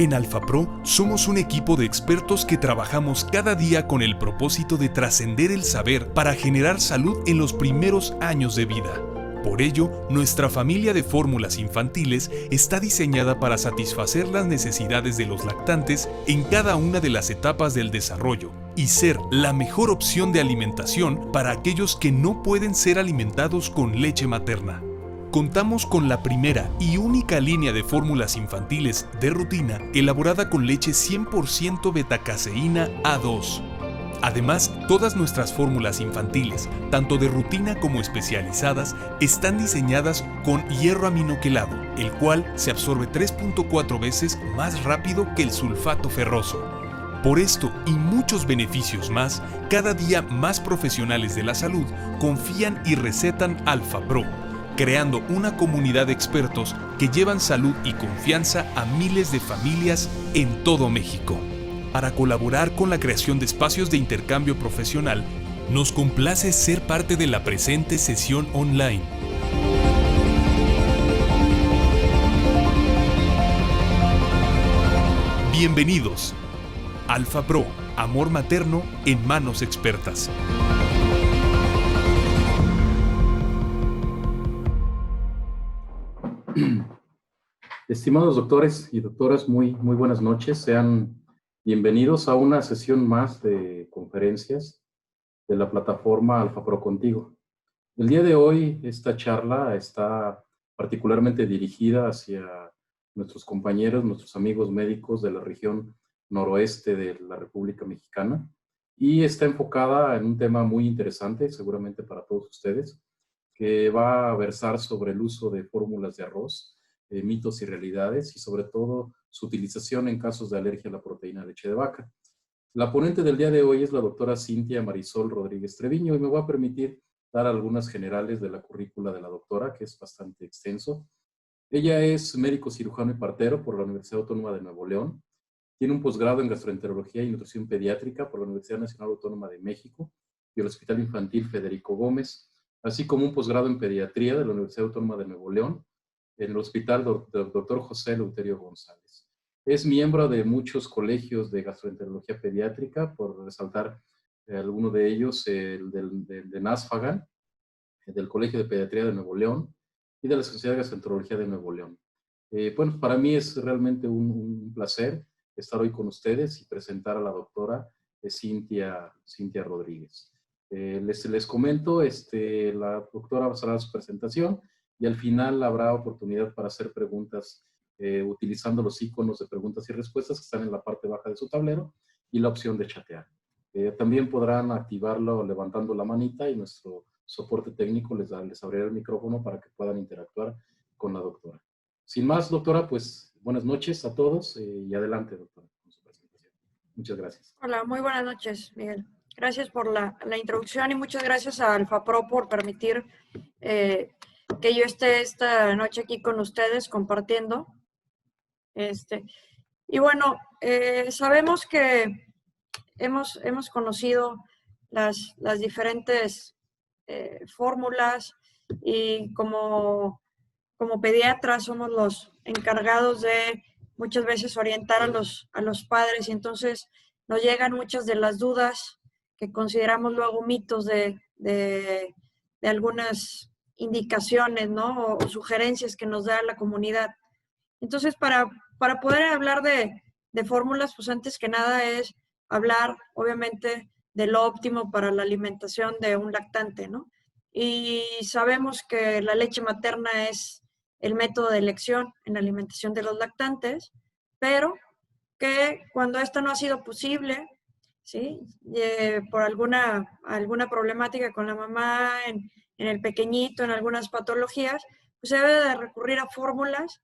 En AlfaPro somos un equipo de expertos que trabajamos cada día con el propósito de trascender el saber para generar salud en los primeros años de vida. Por ello, nuestra familia de fórmulas infantiles está diseñada para satisfacer las necesidades de los lactantes en cada una de las etapas del desarrollo y ser la mejor opción de alimentación para aquellos que no pueden ser alimentados con leche materna. Contamos con la primera y única línea de fórmulas infantiles de rutina elaborada con leche 100% betacaseína A2. Además, todas nuestras fórmulas infantiles, tanto de rutina como especializadas, están diseñadas con hierro aminoquelado, el cual se absorbe 3.4 veces más rápido que el sulfato ferroso. Por esto y muchos beneficios más, cada día más profesionales de la salud confían y recetan AlfaPro, creando una comunidad de expertos que llevan salud y confianza a miles de familias en todo México. Para colaborar con la creación de espacios de intercambio profesional, nos complace ser parte de la presente sesión online. Bienvenidos. AlfaPro, amor materno en manos expertas. Estimados doctores y doctoras, muy buenas noches. Sean bienvenidos a una sesión más de conferencias de la plataforma AlfaPro Contigo. El día de hoy, esta charla está particularmente dirigida hacia nuestros compañeros, nuestros amigos médicos de la región noroeste de la República Mexicana y está enfocada en un tema muy interesante, seguramente para todos ustedes, que va a versar sobre el uso de fórmulas de arroz, mitos y realidades, y sobre todo su utilización en casos de alergia a la proteína de leche de vaca. La ponente del día de hoy es la doctora Cintia Marisol Rodríguez Treviño, y me voy a permitir dar algunas generales de la currícula de la doctora, que es bastante extenso. Ella es médico cirujano y partero por la Universidad Autónoma de Nuevo León. Tiene un posgrado en gastroenterología y nutrición pediátrica por la Universidad Nacional Autónoma de México y el Hospital Infantil Federico Gómez, así como un posgrado en pediatría de la Universidad Autónoma de Nuevo León, en el Hospital Dr. José Eleuterio González. Es miembro de muchos colegios de gastroenterología pediátrica, por resaltar alguno de ellos, el de NASFAGAN, del Colegio de Pediatría de Nuevo León y de la Sociedad de Gastroenterología de Nuevo León. Bueno, para mí es realmente un placer estar hoy con ustedes y presentar a la doctora Cintia Rodríguez. Les comento, la doctora va a hacer su presentación y al final habrá oportunidad para hacer preguntas utilizando los iconos de preguntas y respuestas que están en la parte baja de su tablero y la opción de chatear. También podrán activarlo levantando la manita y nuestro soporte técnico les abrirá el micrófono para que puedan interactuar con la doctora. Sin más, doctora, pues buenas noches a todos y adelante, doctora, con su presentación. Muchas gracias. Hola, muy buenas noches, Miguel. Gracias por la introducción y muchas gracias a AlfaPro por permitir que yo esté esta noche aquí con ustedes compartiendo. Y bueno, sabemos que hemos conocido las diferentes fórmulas y como pediatras somos los encargados de muchas veces orientar a los padres y entonces nos llegan muchas de las dudas que consideramos luego mitos de algunas indicaciones, ¿no? O sugerencias que nos da la comunidad. Entonces, para poder hablar de fórmulas, pues antes que nada es hablar, obviamente, de lo óptimo para la alimentación de un lactante, ¿no? Y sabemos que la leche materna es el método de elección en la alimentación de los lactantes, pero que cuando esto no ha sido posible, ¿sí? Por alguna problemática con la mamá, en el pequeñito, en algunas patologías, pues se debe de recurrir a fórmulas,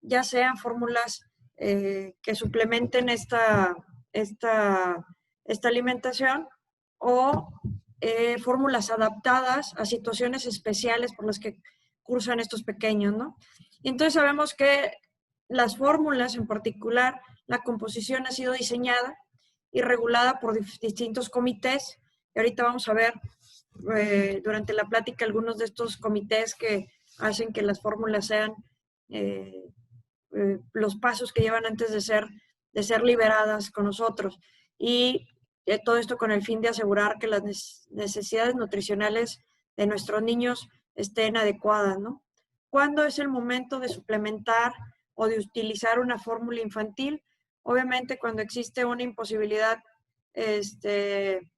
ya sean fórmulas que suplementen esta alimentación o fórmulas adaptadas a situaciones especiales por las que cursan estos pequeños, ¿no? Y entonces sabemos que las fórmulas en particular, la composición ha sido diseñada y regulada por distintos comités. Y ahorita vamos a ver durante la plática algunos de estos comités que hacen que las fórmulas sean los pasos que llevan antes de ser liberadas con nosotros. Y todo esto con el fin de asegurar que las necesidades nutricionales de nuestros niños estén adecuadas, ¿no? ¿Cuándo es el momento de suplementar o de utilizar una fórmula infantil? Obviamente cuando existe una imposibilidad de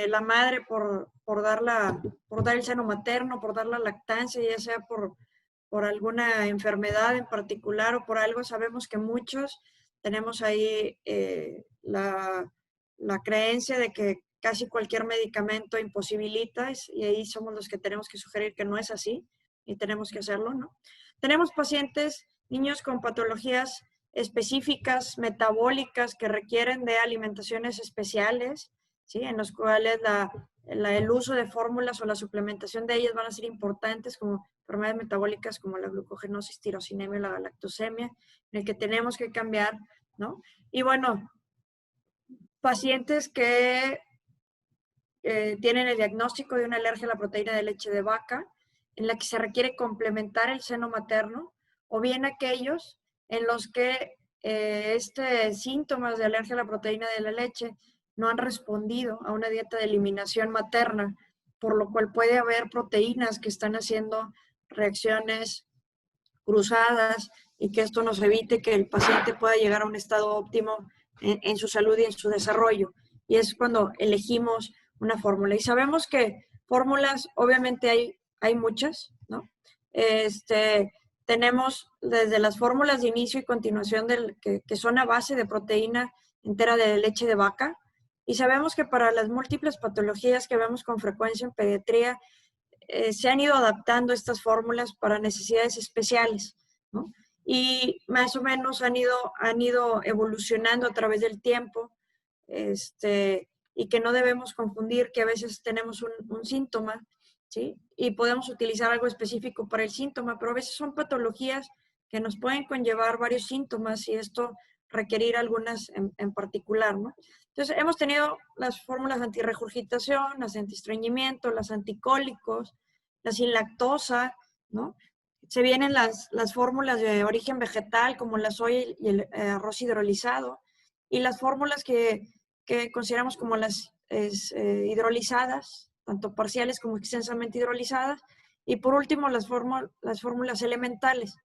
la madre por dar el seno materno, por dar la lactancia, ya sea por alguna enfermedad en particular o por algo. Sabemos que muchos tenemos ahí la creencia de que casi cualquier medicamento imposibilita, y ahí somos los que tenemos que sugerir que no es así y tenemos que hacerlo, ¿no? Tenemos pacientes, niños con patologías específicas, metabólicas, que requieren de alimentaciones especiales, ¿sí? En los cuales el uso de fórmulas o la suplementación de ellas van a ser importantes, como enfermedades metabólicas como la glucogenosis, tirosinemia o la galactosemia, en el que tenemos que cambiar, ¿no? Y bueno, pacientes que tienen el diagnóstico de una alergia a la proteína de leche de vaca, en la que se requiere complementar el seno materno, o bien aquellos en los que síntomas de alergia a la proteína de la leche no han respondido a una dieta de eliminación materna, por lo cual puede haber proteínas que están haciendo reacciones cruzadas y que esto nos evite que el paciente pueda llegar a un estado óptimo en su salud y en su desarrollo. Y es cuando elegimos una fórmula. Y sabemos que fórmulas, obviamente hay muchas, ¿no? Tenemos desde las fórmulas de inicio y continuación que son a base de proteína entera de leche de vaca. Y sabemos que para las múltiples patologías que vemos con frecuencia en pediatría, se han ido adaptando estas fórmulas para necesidades especiales, ¿no? Y más o menos han ido evolucionando a través del tiempo, y que no debemos confundir que a veces tenemos un síntoma, ¿sí? Y podemos utilizar algo específico para el síntoma, pero a veces son patologías que nos pueden conllevar varios síntomas y esto requerir algunas en particular, ¿no? Entonces, hemos tenido las fórmulas antirregurgitación, las antiestreñimiento, las anticólicos, la sin lactosa, ¿no? Se vienen las fórmulas de origen vegetal, como la soya y el arroz hidrolizado, y las fórmulas que consideramos como las hidrolizadas, tanto parciales como extensamente hidrolizadas, y por último las fórmulas elementales.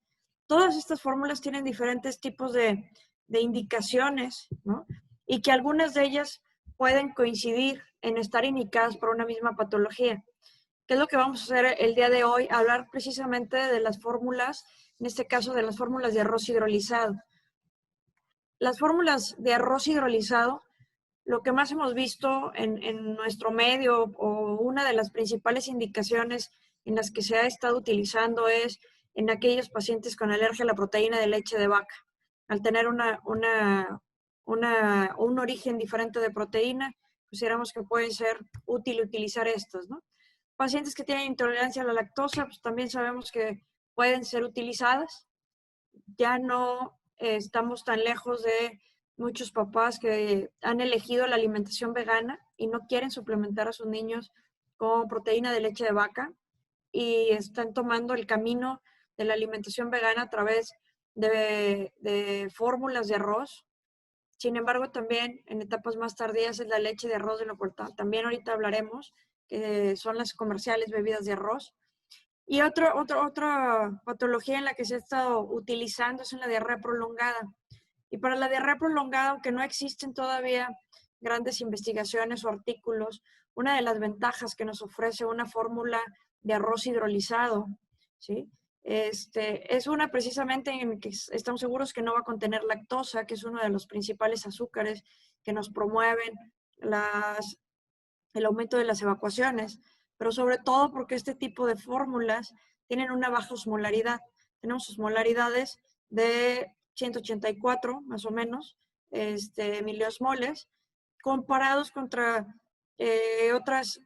Todas estas fórmulas tienen diferentes tipos de indicaciones, ¿no? Y que algunas de ellas pueden coincidir en estar indicadas por una misma patología. ¿Qué es lo que vamos a hacer el día de hoy? Hablar precisamente de las fórmulas, en este caso de las fórmulas de arroz hidrolizado. Las fórmulas de arroz hidrolizado, lo que más hemos visto en nuestro medio, o una de las principales indicaciones en las que se ha estado utilizando, es en aquellos pacientes con alergia a la proteína de leche de vaca. Al tener un origen diferente de proteína, consideramos que puede ser útil utilizar estas, ¿no? Pacientes que tienen intolerancia a la lactosa, pues también sabemos que pueden ser utilizadas. Ya no estamos tan lejos de muchos papás que han elegido la alimentación vegana y no quieren suplementar a sus niños con proteína de leche de vaca y están tomando el camino de la alimentación vegana a través de fórmulas de arroz. Sin embargo, también en etapas más tardías es la leche de arroz, de lo cual también ahorita hablaremos, que son las comerciales bebidas de arroz. Y otra patología en la que se ha estado utilizando es en la diarrea prolongada. Y para la diarrea prolongada, aunque no existen todavía grandes investigaciones o artículos, una de las ventajas que nos ofrece una fórmula de arroz hidrolizado, ¿sí? Es una precisamente en que estamos seguros que no va a contener lactosa, que es uno de los principales azúcares que nos promueven el aumento de las evacuaciones, pero sobre todo porque este tipo de fórmulas tienen una baja osmolaridad. Tenemos osmolaridades de 184 más o menos miliosmoles, comparados contra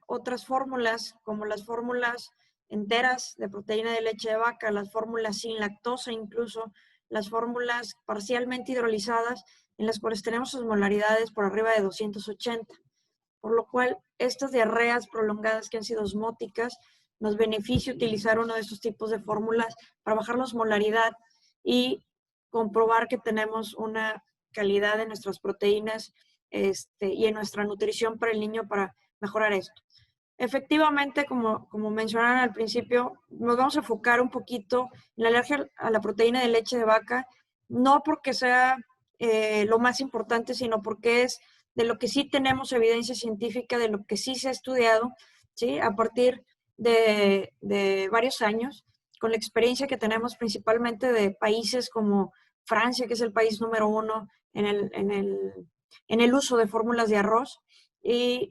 otras fórmulas, como las fórmulas enteras de proteína de leche de vaca, las fórmulas sin lactosa, incluso las fórmulas parcialmente hidrolizadas, en las cuales tenemos osmolaridades por arriba de 280. Por lo cual, estas diarreas prolongadas que han sido osmóticas, nos beneficia utilizar uno de estos tipos de fórmulas para bajar la osmolaridad y comprobar que tenemos una calidad de nuestras proteínas y en nuestra nutrición para el niño para mejorar esto. Efectivamente, como mencionaron al principio, nos vamos a enfocar un poquito en la alergia a la proteína de leche de vaca, no porque sea lo más importante, sino porque es de lo que sí tenemos evidencia científica, de lo que sí se ha estudiado, ¿sí? A partir de varios años, con la experiencia que tenemos principalmente de países como Francia, que es el país número 1 en el uso de fórmulas de arroz, y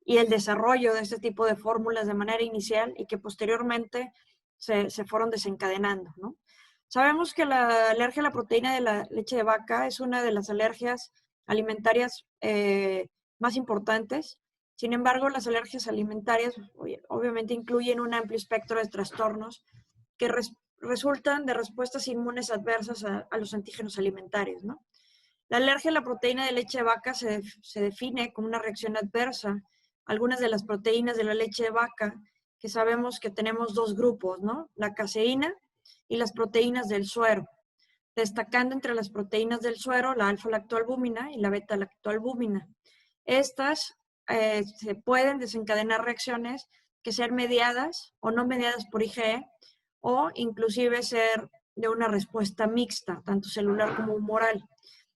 y el desarrollo de este tipo de fórmulas de manera inicial y que posteriormente se fueron desencadenando, ¿no? Sabemos que la alergia a la proteína de la leche de vaca es una de las alergias alimentarias más importantes. Sin embargo, las alergias alimentarias obviamente incluyen un amplio espectro de trastornos que resultan de respuestas inmunes adversas a los antígenos alimentarios, ¿no? La alergia a la proteína de leche de vaca se define como una reacción adversa. Algunas de las proteínas de la leche de vaca, que sabemos que tenemos dos grupos, ¿no? La caseína y las proteínas del suero, destacando entre las proteínas del suero la alfa-lactoalbúmina y la beta-lactoalbúmina. Estas se pueden desencadenar reacciones que sean mediadas o no mediadas por IgE o inclusive ser de una respuesta mixta, tanto celular como humoral.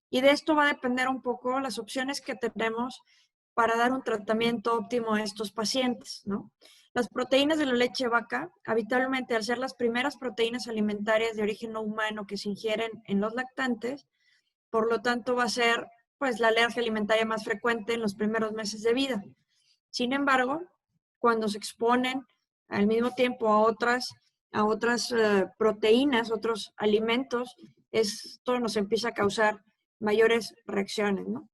Y de esto va a depender un poco las opciones que tenemos para dar un tratamiento óptimo a estos pacientes, ¿no? Las proteínas de la leche de vaca, habitualmente al ser las primeras proteínas alimentarias de origen no humano que se ingieren en los lactantes, por lo tanto va a ser pues la alergia alimentaria más frecuente en los primeros meses de vida. Sin embargo, cuando se exponen al mismo tiempo a otras proteínas, otros alimentos, esto nos empieza a causar mayores reacciones, ¿no?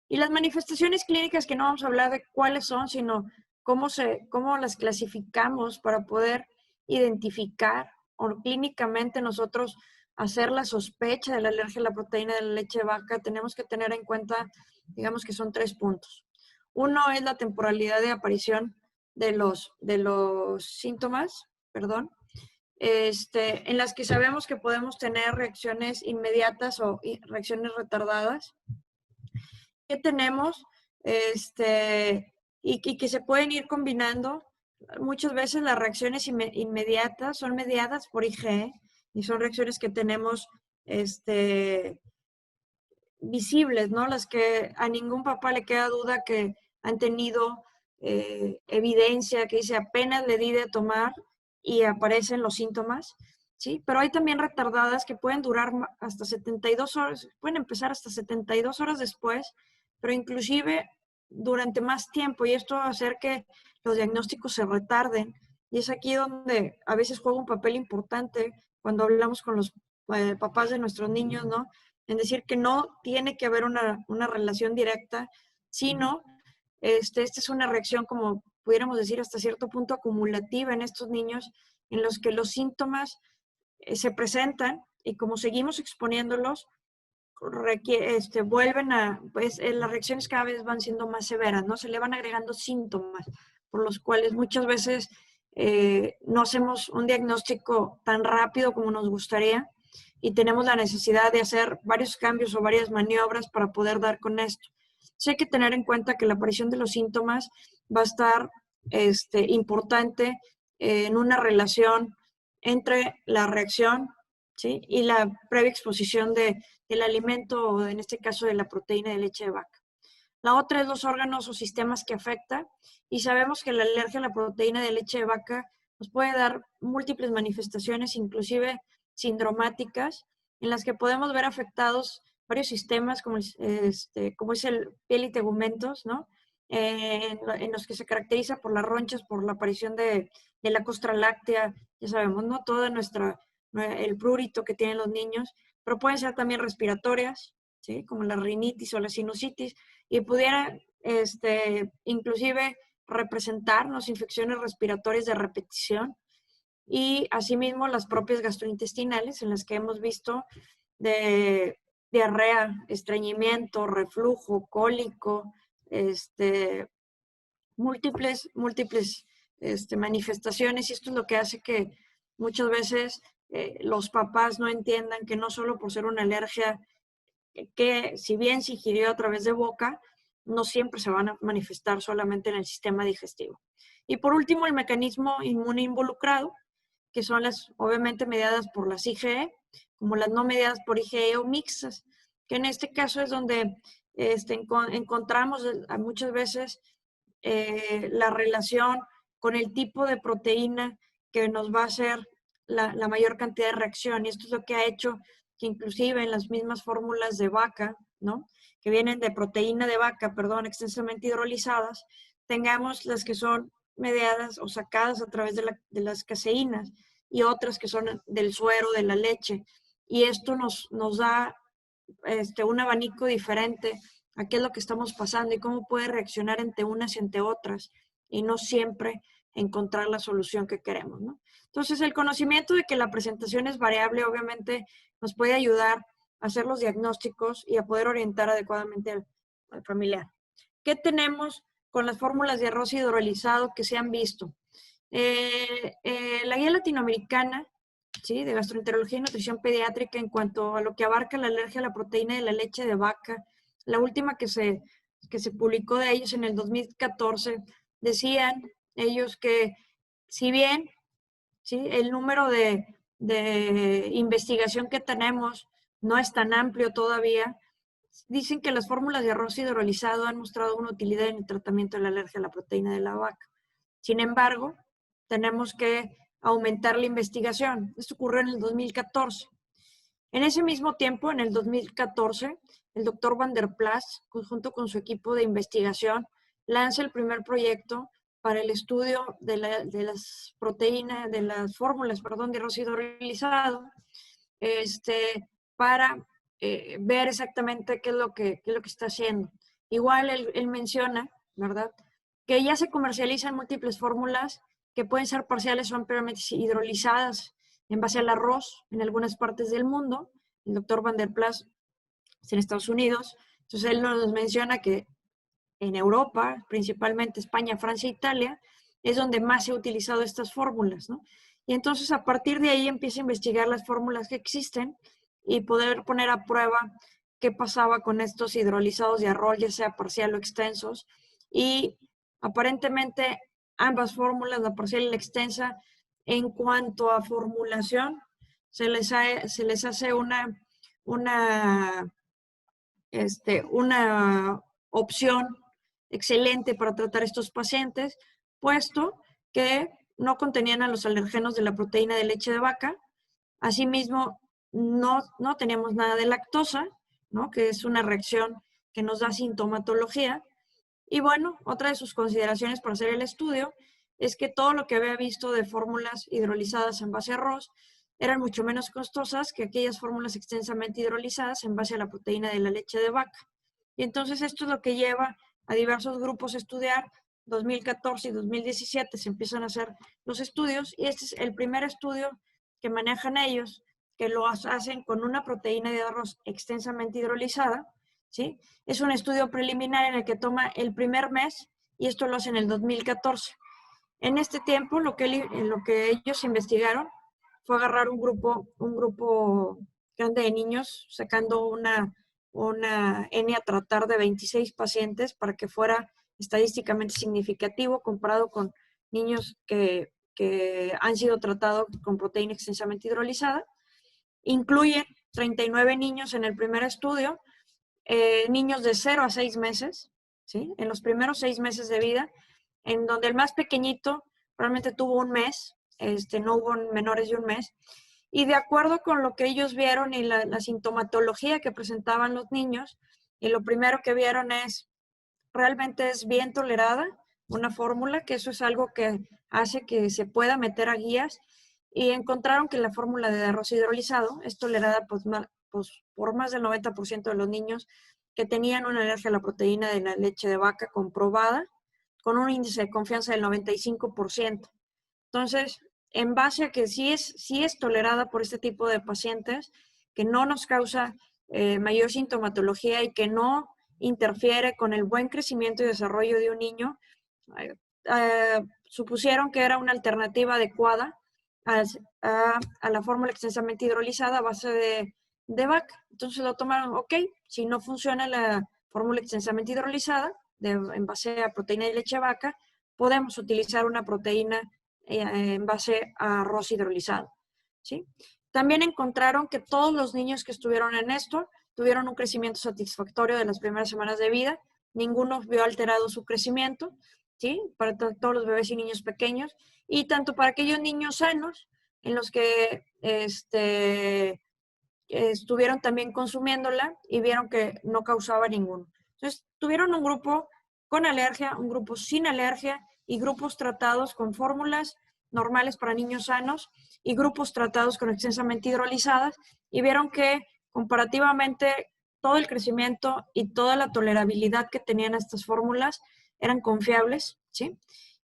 Y las manifestaciones clínicas, que no vamos a hablar de cuáles son, sino cómo las clasificamos para poder identificar o clínicamente nosotros hacer la sospecha de la alergia a la proteína de la leche de vaca, tenemos que tener en cuenta, digamos que son 3 puntos. Uno es la temporalidad de aparición de los síntomas, en las que sabemos que podemos tener reacciones inmediatas o reacciones retardadas. ¿Qué tenemos? Y que se pueden ir combinando. Muchas veces las reacciones inmediatas son mediadas por IgE y son reacciones que tenemos visibles, ¿no? Las que a ningún papá le queda duda que han tenido evidencia que dice apenas le di de tomar y aparecen los síntomas, ¿sí? Pero hay también retardadas que pueden durar hasta 72 horas, pueden empezar hasta 72 horas después, pero inclusive durante más tiempo, y esto va a hacer que los diagnósticos se retarden. Y es aquí donde a veces juega un papel importante cuando hablamos con los papás de nuestros niños, ¿no? En decir que no tiene que haber una relación directa, sino esta es una reacción, como pudiéramos decir, hasta cierto punto acumulativa en estos niños, en los que los síntomas se presentan y como seguimos exponiéndolos, vuelven pues las reacciones cada vez van siendo más severas, ¿no? Se le van agregando síntomas, por los cuales muchas veces no hacemos un diagnóstico tan rápido como nos gustaría y tenemos la necesidad de hacer varios cambios o varias maniobras para poder dar con esto. Sí hay que tener en cuenta que la aparición de los síntomas va a estar importante en una relación entre la reacción, ¿sí? Y la previa exposición del alimento, o en este caso de la proteína de leche de vaca. La otra es los órganos o sistemas que afecta, y sabemos que la alergia a la proteína de leche de vaca nos puede dar múltiples manifestaciones, inclusive sindromáticas, en las que podemos ver afectados varios sistemas, como es el piel y tegumentos, ¿no? En los que se caracteriza por las ronchas, por la aparición de la costra láctea, ya sabemos, ¿no? El prurito que tienen los niños, pero pueden ser también respiratorias, ¿sí? Como la rinitis o la sinusitis, y pudiera inclusive representarnos infecciones respiratorias de repetición, y asimismo las propias gastrointestinales, en las que hemos visto de diarrea, estreñimiento, reflujo, cólico, múltiples manifestaciones, y esto es lo que hace que muchas veces los papás no entiendan que no solo por ser una alergia que si bien se ingirió a través de boca, no siempre se van a manifestar solamente en el sistema digestivo. Y por último, el mecanismo inmune involucrado, que son las obviamente mediadas por las IgE, como las no mediadas por IgE o mixtas, que en este caso es donde encontramos muchas veces la relación con el tipo de proteína que nos va a hacer la mayor cantidad de reacción. Y esto es lo que ha hecho que inclusive en las mismas fórmulas de vaca, ¿no? Que vienen de proteína de vaca, perdón, extensamente hidrolizadas, tengamos las que son mediadas o sacadas a través de las caseínas y otras que son del suero, de la leche. Y esto nos da un abanico diferente a qué es lo que estamos pasando y cómo puede reaccionar entre unas y entre otras y no siempre encontrar la solución que queremos, ¿no? Entonces, el conocimiento de que la presentación es variable obviamente nos puede ayudar a hacer los diagnósticos y a poder orientar adecuadamente al familiar. ¿Qué tenemos con las fórmulas de arroz hidrolizado que se han visto? La guía latinoamericana, ¿sí?, de gastroenterología y nutrición pediátrica en cuanto a lo que abarca la alergia a la proteína de la leche de vaca, la última que se publicó de ellos en el 2014, decían ellos que si bien, ¿sí?, el número de investigación que tenemos no es tan amplio todavía, dicen que las fórmulas de arroz hidrolizado han mostrado una utilidad en el tratamiento de la alergia a la proteína de la vaca. Sin embargo, tenemos que aumentar la investigación. Esto ocurrió en el 2014. En ese mismo tiempo, en el 2014, el doctor Van der Plas, junto con su equipo de investigación, lanza el primer proyecto para el estudio de las proteínas, de las fórmulas, perdón, de arroz hidrolizado, para ver exactamente qué es lo que está haciendo. Igual él menciona, ¿verdad?, que ya se comercializan múltiples fórmulas que pueden ser parciales o ampliamente hidrolizadas en base al arroz en algunas partes del mundo. El doctor Van der Plas es en Estados Unidos. Entonces él nos menciona que en Europa, principalmente España, Francia e Italia, es donde más se ha utilizado estas fórmulas, ¿no? Y entonces a partir de ahí empieza a investigar las fórmulas que existen y poder poner a prueba qué pasaba con estos hidrolizados de arroz, ya sea parcial o extensos. Y aparentemente ambas fórmulas, la parcial y la extensa, en cuanto a formulación, se les hace una opción excelente para tratar estos pacientes, puesto que no contenían a los alergenos de la proteína de leche de vaca. Asimismo, no teníamos nada de lactosa, ¿no?, que es una reacción que nos da sintomatología. Y bueno, otra de sus consideraciones para hacer el estudio es que todo lo que había visto de fórmulas hidrolizadas en base a arroz eran mucho menos costosas que aquellas fórmulas extensamente hidrolizadas en base a la proteína de la leche de vaca. Y entonces esto es lo que lleva a diversos grupos a estudiar. 2014 y 2017 se empiezan a hacer los estudios y este es el primer estudio que manejan ellos, que lo hacen con una proteína de arroz extensamente hidrolizada, ¿sí? Es un estudio preliminar en el que toma el primer mes y esto lo hacen en el 2014. En este tiempo, lo que ellos investigaron fue agarrar un grupo grande de niños, sacando una N a tratar de 26 pacientes para que fuera estadísticamente significativo comparado con niños que han sido tratados con proteína extensamente hidrolizada. Incluye 39 niños en el primer estudio, niños de 0 a 6 meses, ¿sí?, en los primeros 6 meses de vida, en donde el más pequeñito realmente tuvo un mes, no hubo menores de un mes, y de acuerdo con lo que ellos vieron y la sintomatología que presentaban los niños, y lo primero que vieron realmente es bien tolerada una fórmula, que eso es algo que hace que se pueda meter a guías, y encontraron que la fórmula de arroz hidrolizado es tolerada por más del 90% de los niños que tenían una alergia a la proteína de la leche de vaca comprobada, con un índice de confianza del 95%. Entonces, en base a que sí es tolerada por este tipo de pacientes, que no nos causa mayor sintomatología y que no interfiere con el buen crecimiento y desarrollo de un niño, supusieron que era una alternativa adecuada a la fórmula extensamente hidrolizada a base de vaca. Entonces lo tomaron, ok, si no funciona la fórmula extensamente hidrolizada en base a proteína de leche de vaca, podemos utilizar una proteína en base a arroz hidrolizado, ¿sí? También encontraron que todos los niños que estuvieron en esto tuvieron un crecimiento satisfactorio de las primeras semanas de vida. Ninguno vio alterado su crecimiento, ¿sí? Para todos los bebés y niños pequeños. Y tanto para aquellos niños sanos, en los que estuvieron también consumiéndola y vieron que no causaba ninguno. Entonces, tuvieron un grupo con alergia, un grupo sin alergia y grupos tratados con fórmulas normales para niños sanos y grupos tratados con extensamente hidrolizadas, y vieron que comparativamente todo el crecimiento y toda la tolerabilidad que tenían estas fórmulas eran confiables, ¿sí?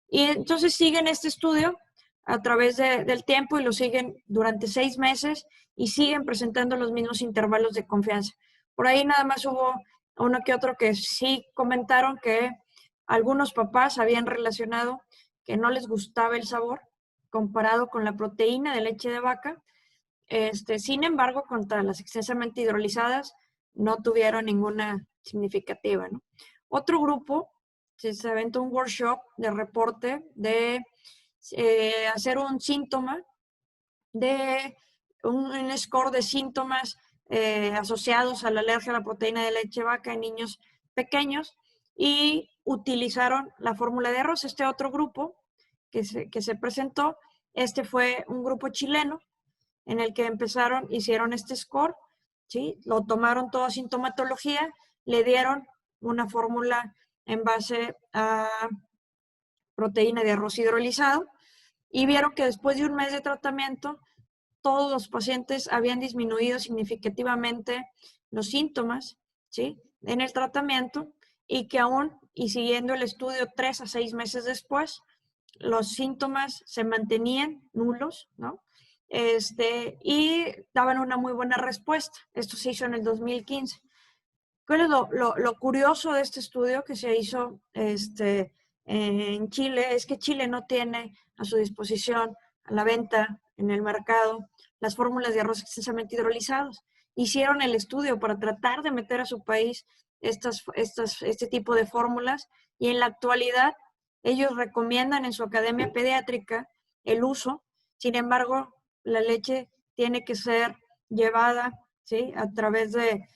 Y entonces siguen este estudio a través del tiempo y lo siguen durante 6 meses y siguen presentando los mismos intervalos de confianza. Por ahí nada más hubo uno que otro que sí comentaron que algunos papás habían relacionado que no les gustaba el sabor comparado con la proteína de leche de vaca. Sin embargo, contra las extensamente hidrolizadas no tuvieron ninguna significativa, ¿no? Otro grupo se aventó un workshop de reporte de hacer un síntoma de un score de síntomas asociados a la alergia a la proteína de leche de vaca en niños pequeños, y utilizaron la fórmula de arroz. Este otro grupo que se presentó, fue un grupo chileno en el que hicieron este score, ¿sí? Lo tomaron toda sintomatología, le dieron una fórmula en base a proteína de arroz hidrolizado y vieron que después de un mes de tratamiento todos los pacientes habían disminuido significativamente los síntomas, ¿sí? En el tratamiento, y que aún y siguiendo el estudio 3 a 6 meses después, los síntomas se mantenían nulos, ¿no? Y daban una muy buena respuesta. Esto se hizo en el 2015. ¿Cuál es lo curioso de este estudio que se hizo en Chile? Es que Chile no tiene a su disposición a la venta en el mercado las fórmulas de arroz extensamente hidrolizados. Hicieron el estudio para tratar de meter a su país este tipo de fórmulas, y en la actualidad ellos recomiendan en su academia pediátrica el uso. Sin embargo, la leche tiene que ser llevada, ¿sí?, a través de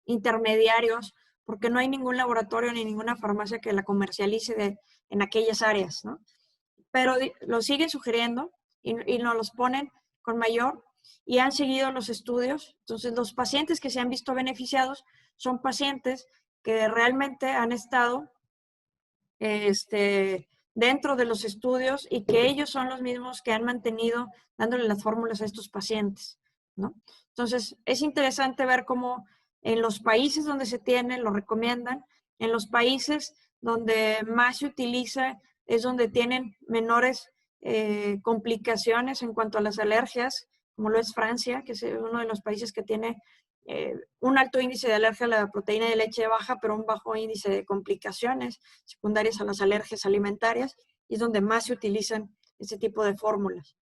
intermediarios, porque no hay ningún laboratorio ni ninguna farmacia que la comercialice en aquellas áreas, ¿no? Pero lo siguen sugiriendo y nos los ponen con mayor, y han seguido los estudios. Entonces, los pacientes que se han visto beneficiados son pacientes que realmente han estado dentro de los estudios, y que ellos son los mismos que han mantenido dándole las fórmulas a estos pacientes, ¿no? Entonces, es interesante ver cómo en los países donde se tiene, lo recomiendan, en los países donde más se utiliza es donde tienen menores complicaciones en cuanto a las alergias, como lo es Francia, que es uno de los países que tiene un alto índice de alergia a la proteína de leche baja, pero un bajo índice de complicaciones secundarias a las alergias alimentarias, y es donde más se utilizan este tipo de fórmulas.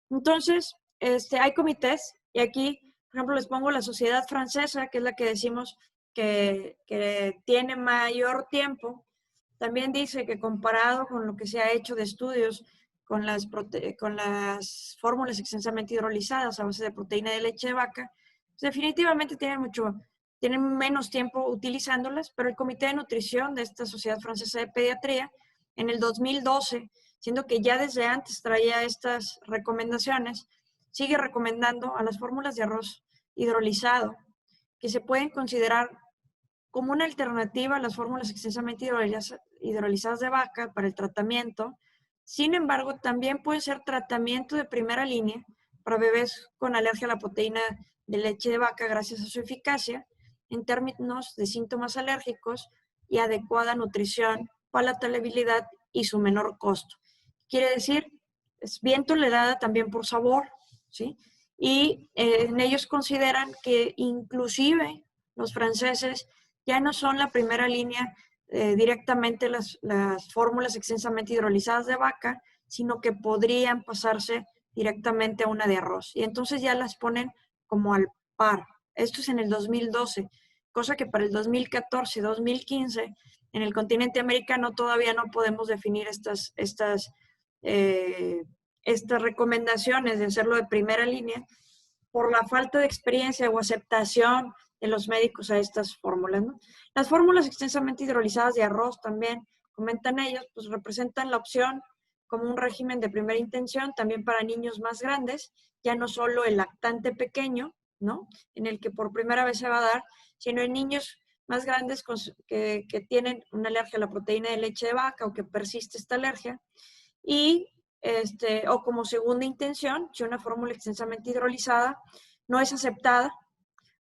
Entonces, hay comités, y aquí, por ejemplo, les pongo la Sociedad Francesa, que es la que decimos que tiene mayor tiempo. También dice que comparado con lo que se ha hecho de estudios con las fórmulas extensamente hidrolizadas a base de proteína de leche de vaca, pues definitivamente tienen menos tiempo utilizándolas, pero el Comité de Nutrición de esta Sociedad Francesa de Pediatría, en el 2012, siendo que ya desde antes traía estas recomendaciones, sigue recomendando a las fórmulas de arroz hidrolizado, que se pueden considerar como una alternativa a las fórmulas extensamente hidrolizadas de vaca para el tratamiento. Sin embargo, también puede ser tratamiento de primera línea para bebés con alergia a la proteína de leche de vaca, gracias a su eficacia en términos de síntomas alérgicos y adecuada nutrición, palatabilidad y su menor costo. Quiere decir, es bien tolerada también por sabor, ¿sí? Y en ellos consideran que inclusive los franceses ya no son la primera línea directamente las fórmulas extensamente hidrolizadas de vaca, sino que podrían pasarse directamente a una de arroz. Y entonces ya las ponen como al par. Esto es en el 2012, cosa que para el 2014, 2015, en el continente americano todavía no podemos definir estas recomendaciones de hacerlo de primera línea por la falta de experiencia o aceptación de los médicos a estas fórmulas, ¿no? Las fórmulas extensamente hidrolizadas de arroz también, comentan ellos, pues representan la opción como un régimen de primera intención también para niños más grandes, ya no solo el lactante pequeño, ¿no? En el que por primera vez se va a dar, sino en niños más grandes que tienen una alergia a la proteína de leche de vaca o que persiste esta alergia, y o como segunda intención, si una fórmula extensamente hidrolizada no es aceptada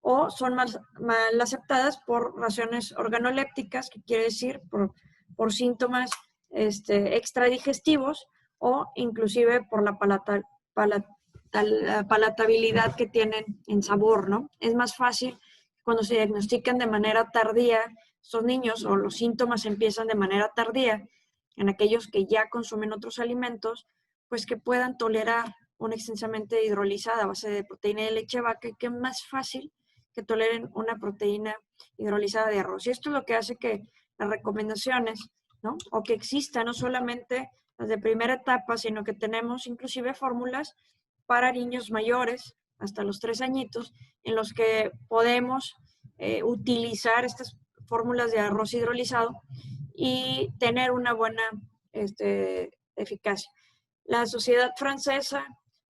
o son mal aceptadas por razones organolépticas, que quiere decir por síntomas extradigestivos o inclusive por la palatabilidad que tienen en sabor, ¿no? Es más fácil cuando se diagnostican de manera tardía estos niños o los síntomas empiezan de manera tardía en aquellos que ya consumen otros alimentos, pues que puedan tolerar una extensamente hidrolizada a base de proteína de leche de vaca y que es más fácil que toleren una proteína hidrolizada de arroz. Y esto es lo que hace que las recomendaciones, ¿no? O que exista no solamente las de primera etapa, sino que tenemos inclusive fórmulas para niños mayores, hasta los 3 añitos, en los que podemos utilizar estas fórmulas de arroz hidrolizado y tener una buena eficacia. La Sociedad Francesa,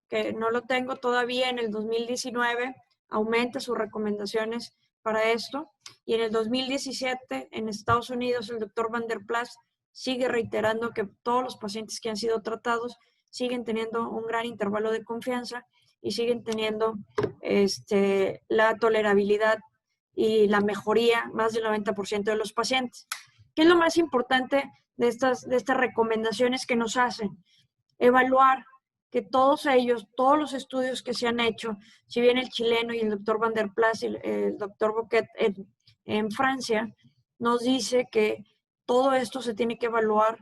que no lo tengo todavía, en el 2019 aumenta sus recomendaciones para esto, y en el 2017 en Estados Unidos el doctor Van der Plas sigue reiterando que todos los pacientes que han sido tratados siguen teniendo un gran intervalo de confianza y siguen teniendo la tolerabilidad y la mejoría más del 90% de los pacientes. ¿Qué es lo más importante de estas recomendaciones que nos hacen? Evaluar que todos ellos, todos los estudios que se han hecho, si bien el chileno y el doctor Van der Plas y el doctor Boquet en Francia, nos dice que todo esto se tiene que evaluar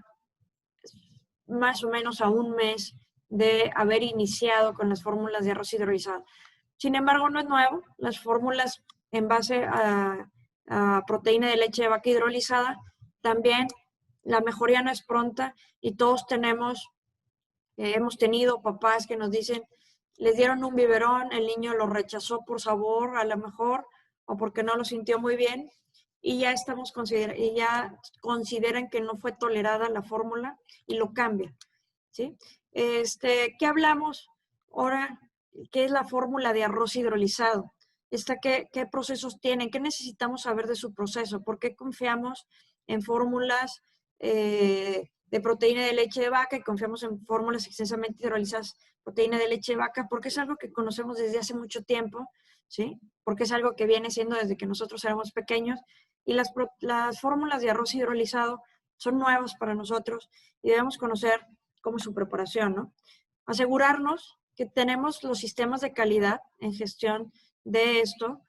más o menos a un mes de haber iniciado con las fórmulas de arroz hidrolizado. Sin embargo, no es nuevo. Las fórmulas en base a proteína de leche de vaca hidrolizada, también la mejoría no es pronta y todos hemos tenido papás que nos dicen, les dieron un biberón, el niño lo rechazó por sabor a lo mejor o porque no lo sintió muy bien y ya consideran que no fue tolerada la fórmula y lo cambian, ¿sí? ¿Qué hablamos ahora? ¿Qué es la fórmula de arroz hidrolizado? ¿Qué procesos tienen? ¿Qué necesitamos saber de su proceso? ¿Por qué confiamos en fórmulas de proteína de leche de vaca y confiamos en fórmulas extensamente hidrolizadas proteína de leche de vaca? Porque es algo que conocemos desde hace mucho tiempo, ¿sí? Porque es algo que viene siendo desde que nosotros éramos pequeños y las fórmulas de arroz hidrolizado son nuevas para nosotros y debemos conocer cómo es su preparación, ¿no? Asegurarnos que tenemos los sistemas de calidad en gestión de esto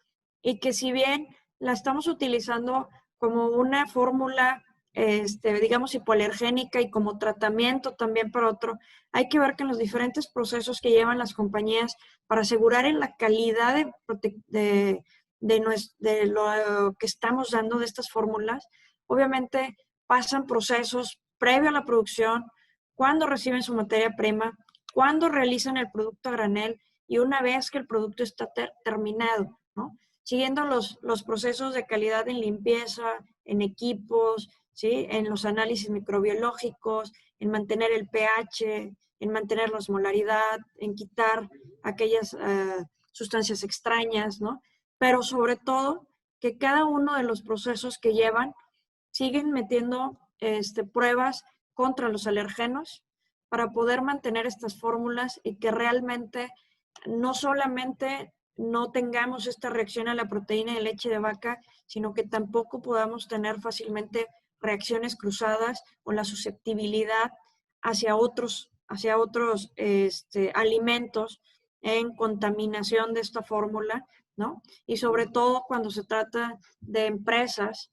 y que si bien la estamos utilizando como una fórmula digamos, hipoalergénica y como tratamiento también para otro, hay que ver que en los diferentes procesos que llevan las compañías para asegurar en la calidad de lo que estamos dando de estas fórmulas, obviamente pasan procesos previo a la producción, cuando reciben su materia prima, cuando realizan el producto a granel y una vez que el producto está terminado, ¿no? Siguiendo los procesos de calidad en limpieza, en equipos, ¿sí? En los análisis microbiológicos, en mantener el pH, en mantener la osmolaridad, en quitar aquellas sustancias extrañas, ¿no? Pero sobre todo, que cada uno de los procesos que llevan siguen metiendo pruebas contra los alergenos para poder mantener estas fórmulas y que realmente no solamente no tengamos esta reacción a la proteína de leche de vaca, sino que tampoco podamos tener fácilmente reacciones cruzadas o la susceptibilidad hacia otros alimentos en contaminación de esta fórmula, ¿no? Y sobre todo cuando se trata de empresas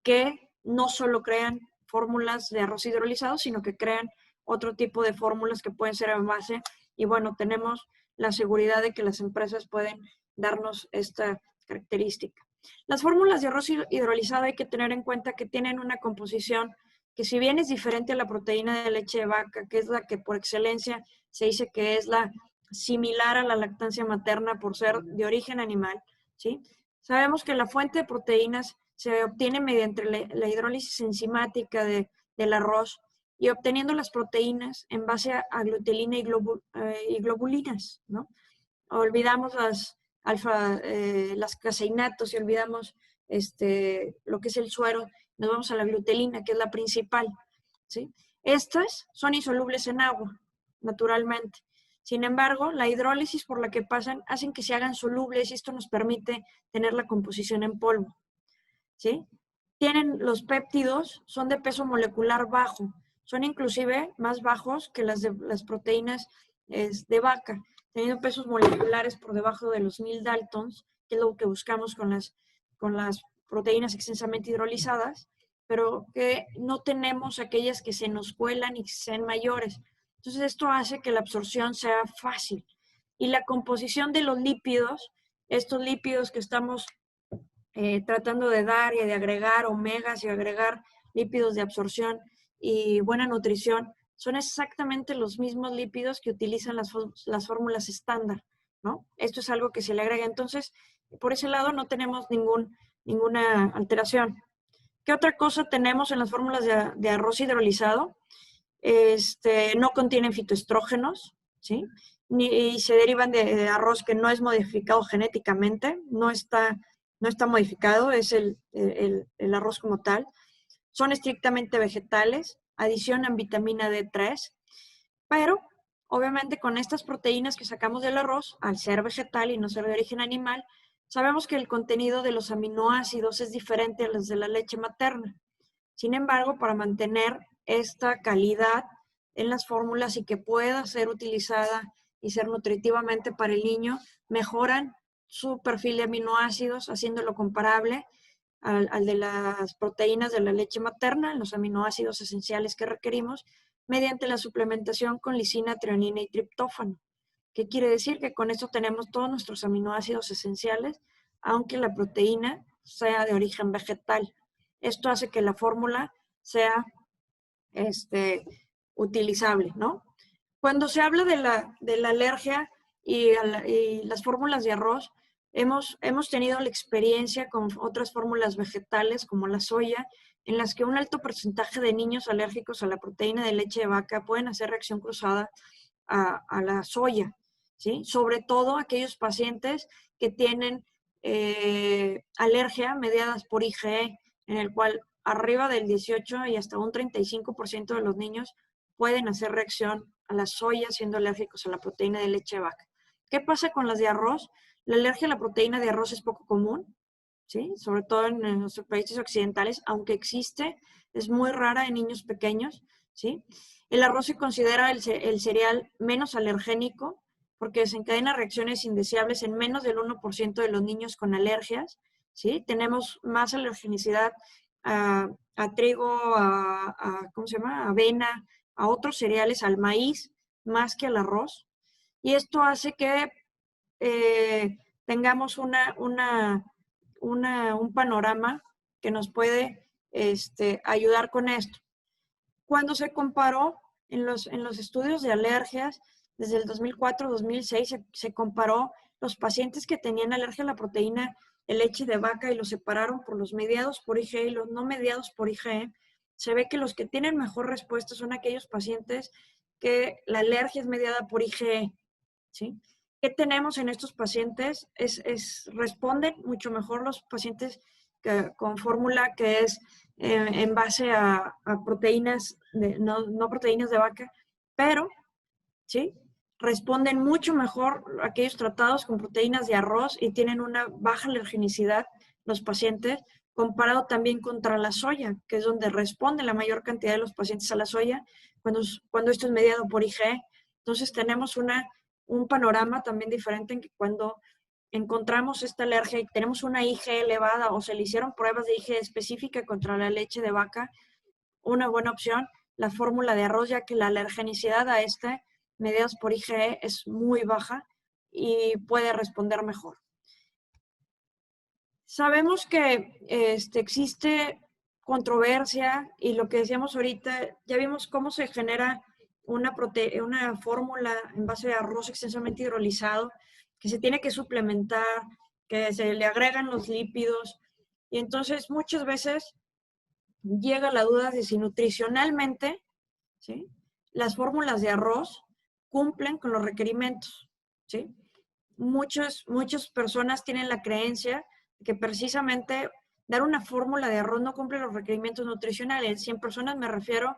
que no solo crean fórmulas de arroz hidrolizado, sino que crean otro tipo de fórmulas que pueden ser en base. Y bueno, tenemos la seguridad de que las empresas pueden darnos esta característica. Las fórmulas de arroz hidrolizado hay que tener en cuenta que tienen una composición que, si bien es diferente a la proteína de leche de vaca, que es la que por excelencia se dice que es la similar a la lactancia materna por ser de origen animal, ¿sí? Sabemos que la fuente de proteínas se obtiene mediante la hidrólisis enzimática del arroz, y obteniendo las proteínas en base a glutelina y globulinas, ¿no? Olvidamos las caseinatos y olvidamos lo que es el suero, nos vamos a la glutelina, que es la principal, ¿sí? Estas son insolubles en agua, naturalmente. Sin embargo, la hidrólisis por la que pasan hacen que se hagan solubles, y esto nos permite tener la composición en polvo, ¿sí? Tienen los péptidos, son de peso molecular bajo, son inclusive más bajos que las proteínas de vaca, teniendo pesos moleculares por debajo de los 1000 Daltons, que es lo que buscamos con las proteínas extensamente hidrolizadas, pero que no tenemos aquellas que se nos cuelan y que sean mayores. Entonces esto hace que la absorción sea fácil. Y la composición de los lípidos, estos lípidos que estamos tratando de dar y de agregar omegas y agregar lípidos de absorción y buena nutrición, son exactamente los mismos lípidos que utilizan las fórmulas estándar, ¿no? Esto es algo que se le agrega. Entonces, por ese lado no tenemos ninguna alteración. ¿Qué otra cosa tenemos en las fórmulas de arroz hidrolizado? No contienen fitoestrógenos, ¿sí? Y se derivan de arroz que no es modificado genéticamente, no está modificado, es el arroz como tal. Son estrictamente vegetales, adicionan vitamina D3, pero obviamente con estas proteínas que sacamos del arroz, al ser vegetal y no ser de origen animal, sabemos que el contenido de los aminoácidos es diferente a los de la leche materna. Sin embargo, para mantener esta calidad en las fórmulas y que pueda ser utilizada y ser nutritivamente para el niño, mejoran su perfil de aminoácidos, haciéndolo comparable al de las proteínas de la leche materna, los aminoácidos esenciales que requerimos, mediante la suplementación con lisina, treonina y triptófano. ¿Qué quiere decir? Que con esto tenemos todos nuestros aminoácidos esenciales, aunque la proteína sea de origen vegetal. Esto hace que la fórmula sea utilizable, ¿no? Cuando se habla de la alergia y las fórmulas de arroz, hemos tenido la experiencia con otras fórmulas vegetales como la soya, en las que un alto porcentaje de niños alérgicos a la proteína de leche de vaca pueden hacer reacción cruzada a la soya, ¿sí? Sobre todo aquellos pacientes que tienen alergia mediadas por IgE, en el cual arriba del 18 y hasta un 35% de los niños pueden hacer reacción a la soya siendo alérgicos a la proteína de leche de vaca. ¿Qué pasa con las de arroz? La alergia a la proteína de arroz es poco común, ¿sí? Sobre todo en nuestros países occidentales, aunque existe, es muy rara en niños pequeños, ¿sí? El arroz se considera el cereal menos alergénico porque desencadena reacciones indeseables en menos del 1% de los niños con alergias, ¿sí? Tenemos más alergenicidad a trigo, ¿cómo se llama? Avena, a otros cereales, al maíz, más que al arroz. Y esto hace que tengamos un panorama que nos puede ayudar con esto. Cuando se comparó en los estudios de alergias, desde el 2004-2006, se comparó los pacientes que tenían alergia a la proteína de leche de vaca y los separaron por los mediados por IgE y los no mediados por IgE. Se ve que los que tienen mejor respuesta son aquellos pacientes que la alergia es mediada por IgE, ¿sí? ¿Qué tenemos en estos pacientes? Responden mucho mejor los pacientes con fórmula que es en base a proteínas, no proteínas de vaca, pero, ¿sí? Responden mucho mejor aquellos tratados con proteínas de arroz y tienen una baja alergenicidad los pacientes, comparado también contra la soya, que es donde responde la mayor cantidad de los pacientes a la soya, cuando esto es mediado por IgE. Entonces tenemos un panorama también diferente en que cuando encontramos esta alergia y tenemos una IgE elevada o se le hicieron pruebas de IgE específica contra la leche de vaca, una buena opción la fórmula de arroz, ya que la alergenicidad a medidas por IgE es muy baja y puede responder mejor. Sabemos que existe controversia y lo que decíamos ahorita, ya vimos cómo se genera una fórmula en base de arroz extensamente hidrolizado, que se tiene que suplementar, que se le agregan los lípidos, y entonces muchas veces llega la duda de si nutricionalmente, ¿sí?, las fórmulas de arroz cumplen con los requerimientos, ¿sí? Muchas personas tienen la creencia de que precisamente dar una fórmula de arroz no cumple los requerimientos nutricionales. 100 personas me refiero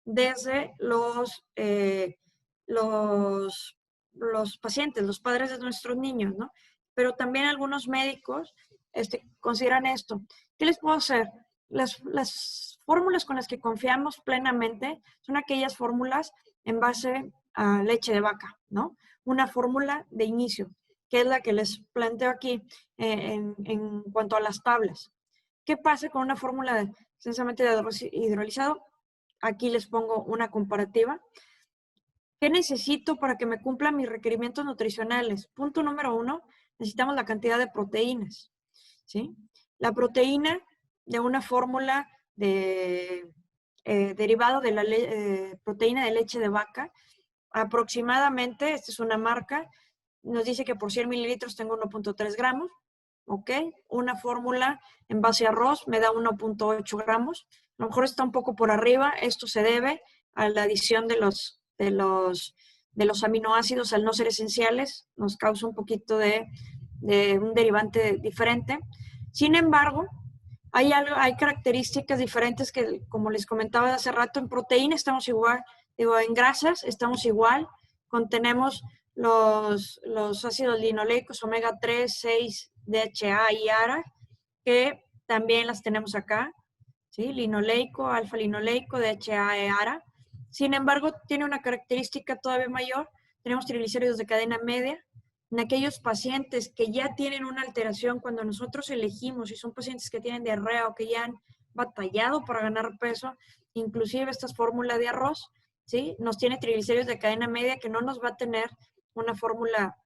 desde los pacientes, los padres de nuestros niños, ¿no? Pero también algunos médicos consideran esto. ¿Qué les puedo hacer? Las fórmulas con las que confiamos plenamente son aquellas fórmulas en base a leche de vaca, ¿no? Una fórmula de inicio, que es la que les planteo aquí en cuanto a las tablas. ¿Qué pasa con una fórmula extensamente de arroz hidrolizado? Aquí les pongo una comparativa. ¿Qué necesito para que me cumplan mis requerimientos nutricionales? Punto número 1, necesitamos la cantidad de proteínas, ¿sí? La proteína de una fórmula derivado de la proteína de leche de vaca, aproximadamente, esta es una marca, nos dice que por 100 mililitros tengo 1.3 gramos, ¿ok? Una fórmula en base a arroz me da 1.8 gramos. A lo mejor está un poco por arriba. Esto se debe a la adición de los aminoácidos al no ser esenciales. Nos causa un poquito de un derivante diferente. Sin embargo, hay características diferentes que, como les comentaba hace rato, en proteína estamos igual, en grasas estamos igual, contenemos los ácidos linoleicos omega 3, 6, DHA y ARA, que también las tenemos acá, ¿sí? Linoleico, alfa linoleico, DHA y ARA. Sin embargo, tiene una característica todavía mayor. Tenemos triglicéridos de cadena media. En aquellos pacientes que ya tienen una alteración, cuando nosotros elegimos, si son pacientes que tienen diarrea o que ya han batallado para ganar peso, inclusive estas fórmulas de arroz, ¿sí?, nos tiene triglicéridos de cadena media, que no nos va a tener una fórmula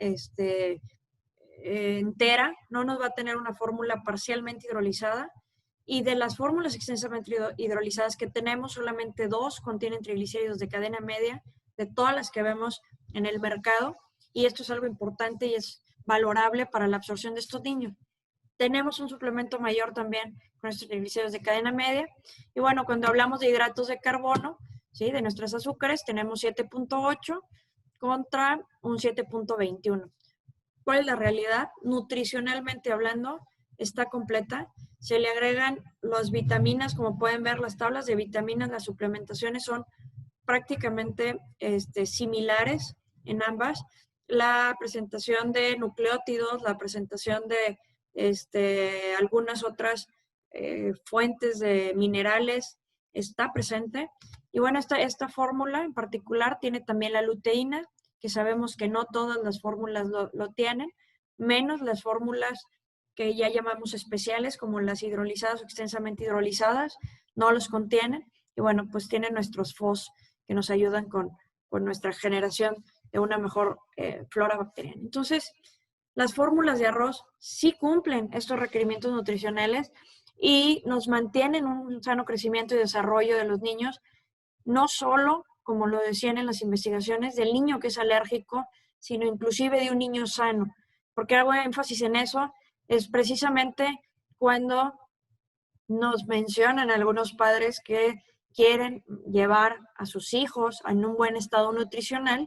entera, no nos va a tener una fórmula parcialmente hidrolizada. Y de las fórmulas extensamente hidrolizadas que tenemos, solamente 2 contienen triglicéridos de cadena media, de todas las que vemos en el mercado. Y esto es algo importante y es valorable para la absorción de estos niños. Tenemos un suplemento mayor también con estos triglicéridos de cadena media. Y bueno, cuando hablamos de hidratos de carbono, ¿sí?, de nuestros azúcares, tenemos 7.8 contra un 7.21. ¿Cuál es la realidad? Nutricionalmente hablando, está completa. Se le agregan las vitaminas, como pueden ver, las tablas de vitaminas, las suplementaciones son prácticamente similares en ambas. La presentación de nucleótidos, la presentación de algunas otras fuentes de minerales está presente. Y bueno, esta fórmula en particular tiene también la luteína, que sabemos que no todas las fórmulas lo tienen, menos las fórmulas que ya llamamos especiales, como las hidrolizadas o extensamente hidrolizadas, no los contienen. Y bueno, pues tienen nuestros FOS que nos ayudan con nuestra generación de una mejor flora bacteriana. Entonces, las fórmulas de arroz sí cumplen estos requerimientos nutricionales y nos mantienen un sano crecimiento y desarrollo de los niños, no solo, como lo decían en las investigaciones, del niño que es alérgico, sino inclusive de un niño sano. Porque hago énfasis en eso, es precisamente cuando nos mencionan algunos padres que quieren llevar a sus hijos en un buen estado nutricional,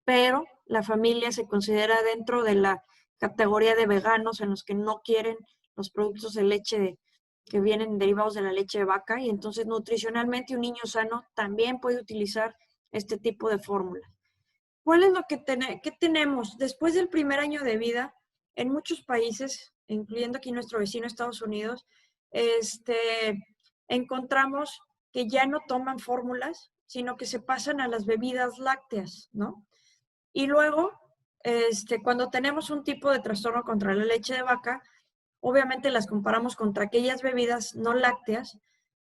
pero la familia se considera dentro de la categoría de veganos, en los que no quieren los productos de leche que vienen derivados de la leche de vaca, y entonces nutricionalmente un niño sano también puede utilizar este tipo de fórmulas. ¿Cuál es lo que tenemos? Después del primer año de vida, en muchos países, incluyendo aquí nuestro vecino Estados Unidos, encontramos que ya no toman fórmulas, sino que se pasan a las bebidas lácteas, ¿no? Y luego, cuando tenemos un tipo de trastorno contra la leche de vaca, obviamente las comparamos contra aquellas bebidas no lácteas,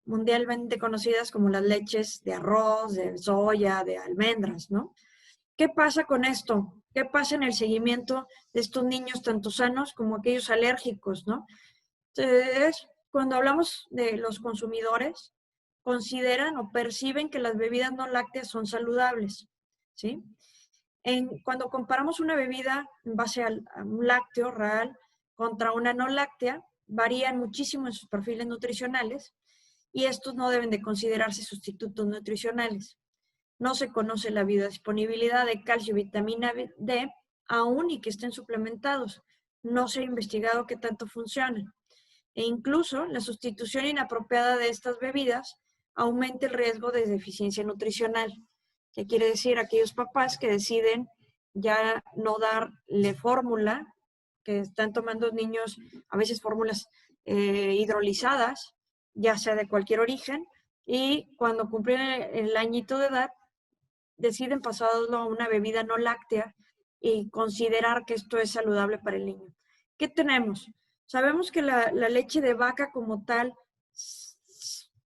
mundialmente conocidas como las leches de arroz, de soya, de almendras, ¿no? ¿Qué pasa con esto? ¿Qué pasa en el seguimiento de estos niños tanto sanos como aquellos alérgicos, ¿no? Entonces, cuando hablamos de los consumidores, consideran o perciben que las bebidas no lácteas son saludables, ¿sí? Cuando comparamos una bebida en base a un lácteo real contra una no láctea, varían muchísimo en sus perfiles nutricionales y estos no deben de considerarse sustitutos nutricionales. No se conoce la biodisponibilidad de calcio y vitamina D, aún y que estén suplementados. No se ha investigado qué tanto funcionan. E incluso la sustitución inapropiada de estas bebidas aumenta el riesgo de deficiencia nutricional. ¿Qué quiere decir? Aquellos papás que deciden ya no darle fórmula, que están tomando niños a veces fórmulas hidrolizadas, ya sea de cualquier origen, y cuando cumplen el añito de edad, deciden pasarlo a una bebida no láctea y considerar que esto es saludable para el niño. ¿Qué tenemos? Sabemos que la leche de vaca como tal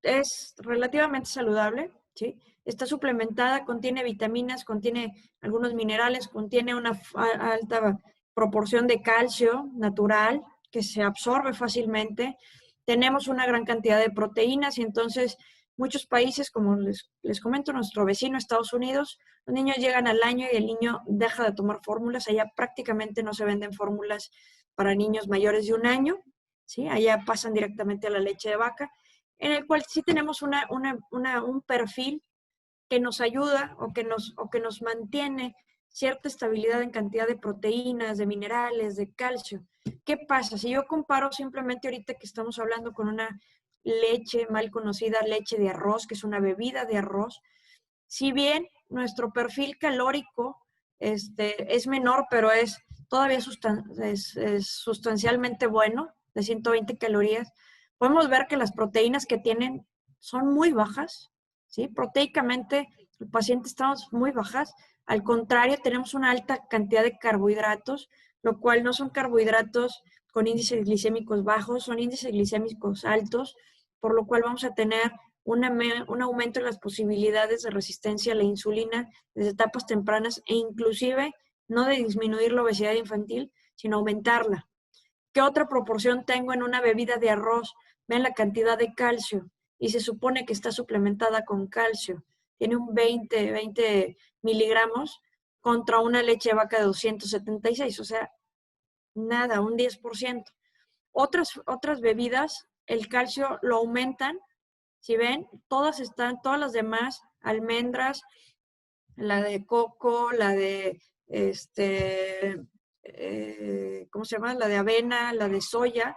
es relativamente saludable, ¿sí? Está suplementada, contiene vitaminas, contiene algunos minerales, contiene una alta proporción de calcio natural que se absorbe fácilmente. Tenemos una gran cantidad de proteínas y entonces muchos países, como les comento, nuestro vecino Estados Unidos, los niños llegan al año y el niño deja de tomar fórmulas. Allá prácticamente no se venden fórmulas para niños mayores de 1 año, ¿sí? Allá pasan directamente a la leche de vaca, en el cual sí tenemos un perfil que nos ayuda o que nos mantiene cierta estabilidad en cantidad de proteínas, de minerales, de calcio. ¿Qué pasa? Si yo comparo simplemente ahorita que estamos hablando con una leche mal conocida, leche de arroz, que es una bebida de arroz, si bien nuestro perfil calórico es menor, pero es todavía es sustancialmente bueno, de 120 calorías, podemos ver que las proteínas que tienen son muy bajas, ¿sí? Proteicamente, el paciente estamos muy bajas. Al contrario, tenemos una alta cantidad de carbohidratos, lo cual no son carbohidratos con índices glicémicos bajos, son índices glicémicos altos, por lo cual vamos a tener un aumento en las posibilidades de resistencia a la insulina desde etapas tempranas e inclusive no de disminuir la obesidad infantil, sino aumentarla. ¿Qué otra proporción tengo en una bebida de arroz? Vean la cantidad de calcio y se supone que está suplementada con calcio. Tiene un 20 miligramos contra una leche de vaca de 276, o sea, nada, un 10%. Otras bebidas, el calcio lo aumentan. Si ven, todas las demás, almendras, la de coco, la de, ¿cómo se llama? La de avena, la de soya.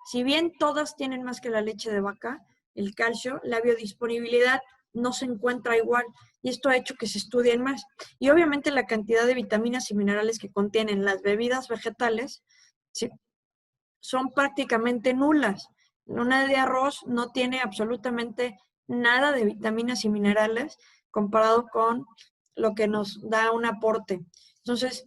Si bien todas tienen más que la leche de vaca, el calcio, la biodisponibilidad no se encuentra igual y esto ha hecho que se estudien más. Y obviamente la cantidad de vitaminas y minerales que contienen las bebidas vegetales, ¿sí?, son prácticamente nulas. Una de arroz no tiene absolutamente nada de vitaminas y minerales comparado con lo que nos da un aporte. Entonces,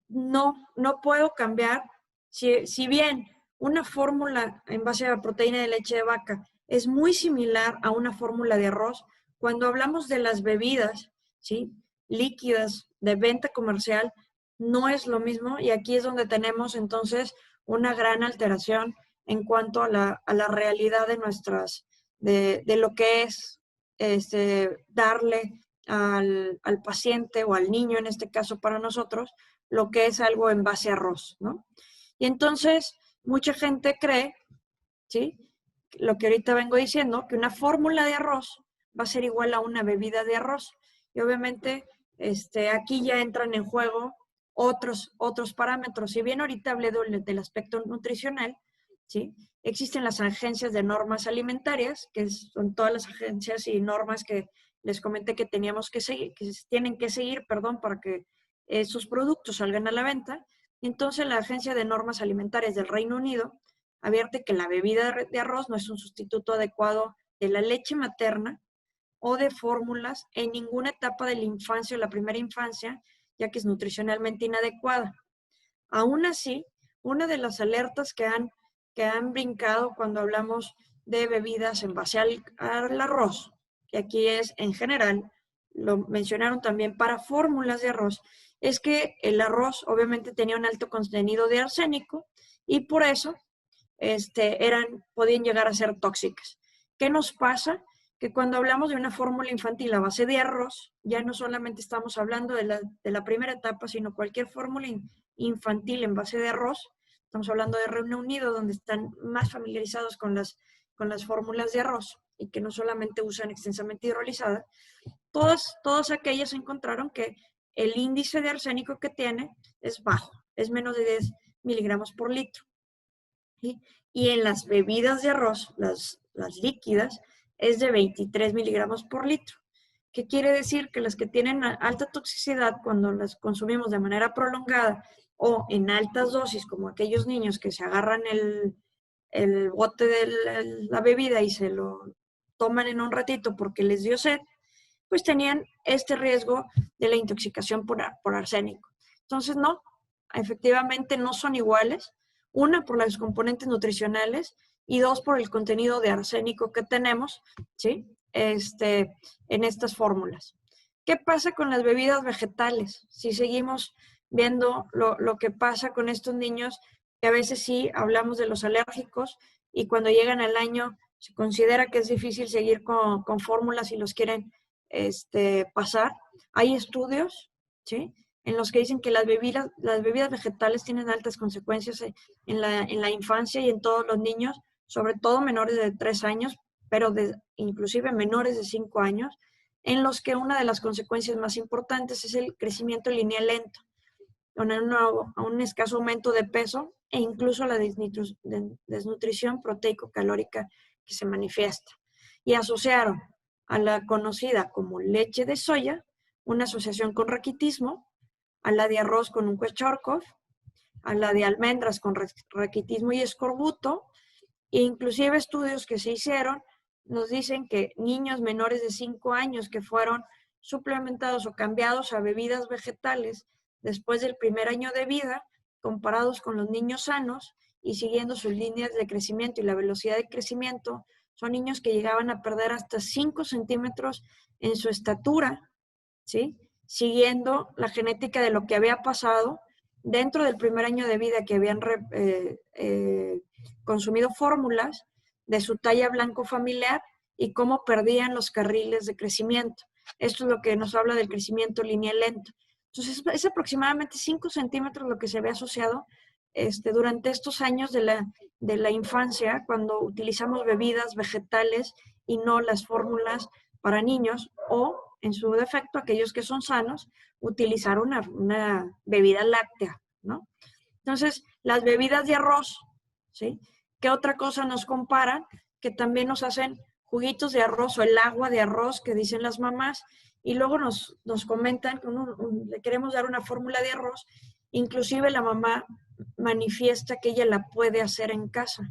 no puedo cambiar. Si bien una fórmula en base a proteína de leche de vaca es muy similar a una fórmula de arroz, cuando hablamos de las bebidas, ¿sí?, líquidas de venta comercial, no es lo mismo y aquí es donde tenemos entonces una gran alteración en cuanto a la realidad de lo que es darle al paciente o al niño, en este caso para nosotros, lo que es algo en base a arroz, ¿no? Y entonces mucha gente cree, ¿sí?, lo que ahorita vengo diciendo, que una fórmula de arroz va a ser igual a una bebida de arroz. Y obviamente aquí ya entran en juego otros parámetros. Si bien ahorita hablé del aspecto nutricional, ¿sí?, existen las agencias de normas alimentarias, que son todas las agencias y normas que les comenté que teníamos que seguir, que tienen que seguir, perdón, para que sus productos salgan a la venta. Entonces, la Agencia de Normas Alimentarias del Reino Unido advierte que la bebida de arroz no es un sustituto adecuado de la leche materna o de fórmulas en ninguna etapa de la infancia o la primera infancia, ya que es nutricionalmente inadecuada. Aún así, una de las alertas que han brincado cuando hablamos de bebidas en base al arroz, que aquí es en general, lo mencionaron también para fórmulas de arroz, es que el arroz obviamente tenía un alto contenido de arsénico y por eso podían llegar a ser tóxicas. ¿Qué nos pasa? Que cuando hablamos de una fórmula infantil a base de arroz, ya no solamente estamos hablando de la primera etapa, sino cualquier fórmula infantil en base de arroz. Estamos hablando de Reino Unido, donde están más familiarizados con las fórmulas de arroz y que no solamente usan extensamente hidrolizada. Todas aquellas encontraron que el índice de arsénico que tiene es bajo, es menos de 10 miligramos por litro. ¿Sí? Y en las bebidas de arroz, las líquidas, es de 23 miligramos por litro. ¿Qué quiere decir? Que las que tienen alta toxicidad cuando las consumimos de manera prolongada o en altas dosis, como aquellos niños que se agarran el bote de la bebida y se lo toman en un ratito porque les dio sed, pues tenían este riesgo de la intoxicación por arsénico. Entonces, no, efectivamente no son iguales. Una, por los componentes nutricionales y dos, por el contenido de arsénico que tenemos, ¿sí? En estas fórmulas. ¿Qué pasa con las bebidas vegetales? Si seguimos viendo lo que pasa con estos niños, que a veces sí hablamos de los alérgicos y cuando llegan al año se considera que es difícil seguir con fórmulas y los quieren pasar. Hay estudios, ¿sí?, en los que dicen que las bebidas vegetales tienen altas consecuencias en la infancia y en todos los niños, sobre todo menores de 3 años, pero inclusive menores de 5 años, en los que una de las consecuencias más importantes es el crecimiento lineal lento, con un escaso aumento de peso e incluso la desnutrición proteico-calórica que se manifiesta. Y asociaron a la conocida como leche de soya una asociación con raquitismo, a la de arroz con un Kwashiorkor, a la de almendras con raquitismo y escorbuto, e inclusive estudios que se hicieron nos dicen que niños menores de 5 años que fueron suplementados o cambiados a bebidas vegetales después del primer año de vida, comparados con los niños sanos y siguiendo sus líneas de crecimiento y la velocidad de crecimiento, son niños que llegaban a perder hasta 5 centímetros en su estatura, ¿sí?, siguiendo la genética de lo que había pasado dentro del primer año de vida, que habían consumido fórmulas de su talla blanco familiar y cómo perdían los carriles de crecimiento. Esto es lo que nos habla del crecimiento lineal lento. Entonces, es aproximadamente 5 centímetros lo que se ve asociado durante estos años de la infancia, cuando utilizamos bebidas vegetales y no las fórmulas para niños, o en su defecto, aquellos que son sanos, utilizar una bebida láctea, ¿no? Entonces, las bebidas de arroz, ¿sí?, ¿qué otra cosa nos comparan? Que también nos hacen juguitos de arroz o el agua de arroz que dicen las mamás, y luego nos comentan que le queremos dar una fórmula de arroz, inclusive la mamá manifiesta que ella la puede hacer en casa.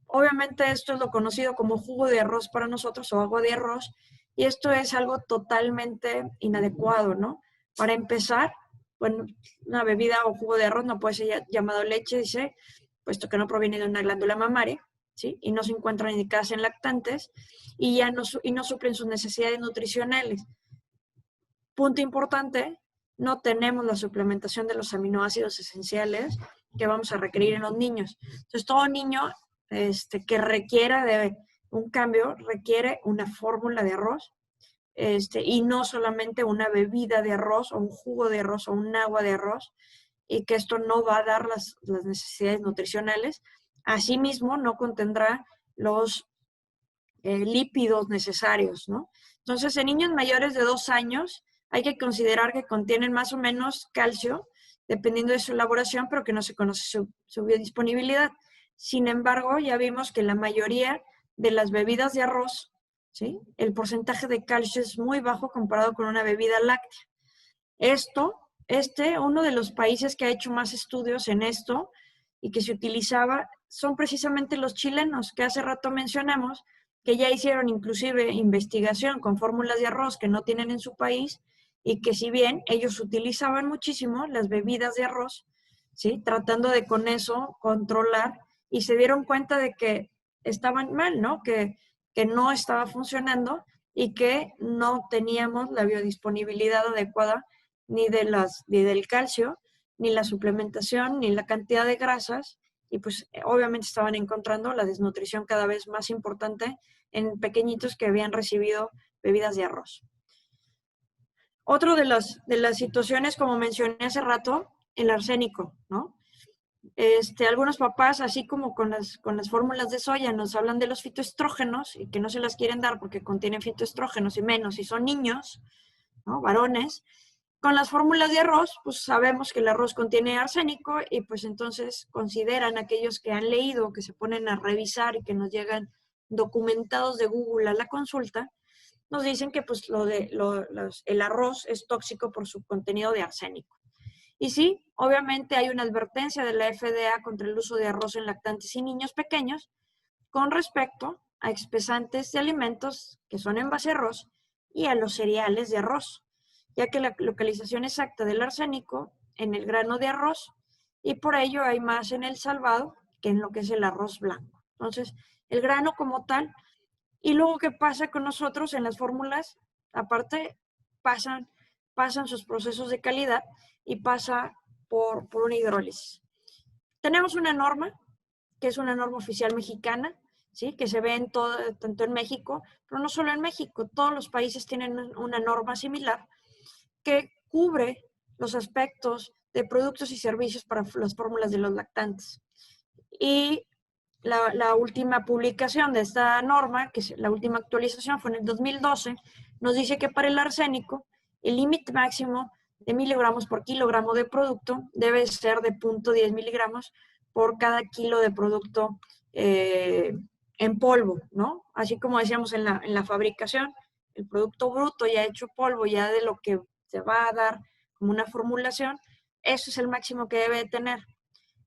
Obviamente esto es lo conocido como jugo de arroz para nosotros o agua de arroz, y esto es algo totalmente inadecuado, ¿no? Para empezar, bueno, una bebida o jugo de arroz no puede ser llamado leche, dice, puesto que no proviene de una glándula mamaria, ¿sí?, y no se encuentran indicadas en lactantes y no suplen sus necesidades nutricionales. Punto importante, no tenemos la suplementación de los aminoácidos esenciales que vamos a requerir en los niños. Entonces, todo niño que requiera de un cambio requiere una fórmula de arroz, y no solamente una bebida de arroz o un jugo de arroz o un agua de arroz, y que esto no va a dar las necesidades nutricionales. Asimismo, no contendrá los lípidos necesarios, ¿no? Entonces, en niños mayores de 2 años hay que considerar que contienen más o menos calcio, dependiendo de su elaboración, pero que no se conoce su biodisponibilidad. Sin embargo, ya vimos que la mayoría de las bebidas de arroz, ¿sí?, el porcentaje de calcio es muy bajo comparado con una bebida láctea. Uno de los países que ha hecho más estudios en esto y que se utilizaba son precisamente los chilenos, que hace rato mencionamos, que ya hicieron inclusive investigación con fórmulas de arroz que no tienen en su país, y que si bien ellos utilizaban muchísimo las bebidas de arroz, ¿sí?, tratando de con eso controlar, y se dieron cuenta de que estaban mal, ¿no? Que no estaba funcionando y que no teníamos la biodisponibilidad adecuada ni del calcio, ni la suplementación, ni la cantidad de grasas, y pues obviamente estaban encontrando la desnutrición cada vez más importante en pequeñitos que habían recibido bebidas de arroz. Otro de las situaciones, como mencioné hace rato, el arsénico, ¿no? Algunos papás, así como con las fórmulas de soya, nos hablan de los fitoestrógenos y que no se las quieren dar porque contienen fitoestrógenos y menos si son niños, ¿no? Varones. Con las fórmulas de arroz, pues sabemos que el arroz contiene arsénico y pues entonces consideran aquellos que han leído, que se ponen a revisar y que nos llegan documentados de Google a la consulta, nos dicen que pues el arroz es tóxico por su contenido de arsénico. Y sí, obviamente hay una advertencia de la FDA contra el uso de arroz en lactantes y niños pequeños con respecto a espesantes de alimentos que son en base a arroz y a los cereales de arroz, ya que la localización exacta del arsénico en el grano de arroz y por ello hay más en el salvado que en lo que es el arroz blanco. Entonces, el grano como tal, y luego qué pasa con nosotros en las fórmulas, aparte pasan sus procesos de calidad y pasa por una hidrólisis. Tenemos una norma, que es una norma oficial mexicana, ¿sí? Que se ve tanto en México, pero no solo en México, todos los países tienen una norma similar que cubre los aspectos de productos y servicios para las fórmulas de los lactantes. Y la última publicación de esta norma, que es la última actualización, fue en el 2012, nos dice que para el arsénico, el límite máximo de miligramos por kilogramo de producto debe ser de 0.10 miligramos por cada kilo de producto en polvo, ¿no? Así como decíamos en la fabricación, el producto bruto ya hecho polvo, ya de lo que se va a dar como una formulación, eso es el máximo que debe de tener.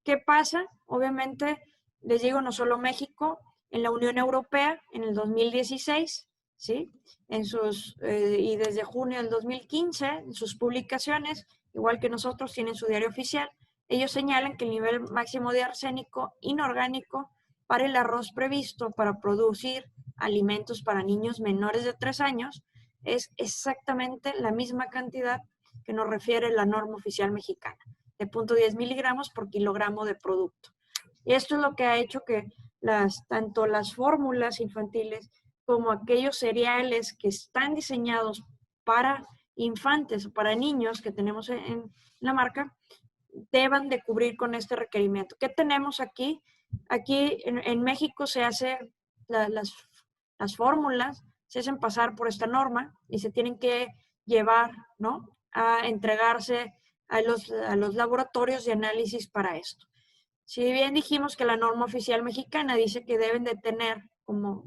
¿Qué pasa? Obviamente, les digo, no solo México, en la Unión Europea, en el 2016, ¿sí? Y desde junio del 2015, en sus publicaciones, igual que nosotros, tienen su diario oficial, ellos señalan que el nivel máximo de arsénico inorgánico para el arroz previsto para producir alimentos para niños menores de 3 años es exactamente la misma cantidad que nos refiere la norma oficial mexicana, de 0.10 miligramos por kilogramo de producto. Y esto es lo que ha hecho que tanto las fórmulas infantiles como aquellos cereales que están diseñados para infantes o para niños que tenemos en la marca, deban de cubrir con este requerimiento. ¿Qué tenemos aquí? Aquí en México se hacen las fórmulas, se hacen pasar por esta norma y se tienen que llevar, ¿no?, a entregarse a los laboratorios de análisis para esto. Si bien dijimos que la norma oficial mexicana dice que deben de tener como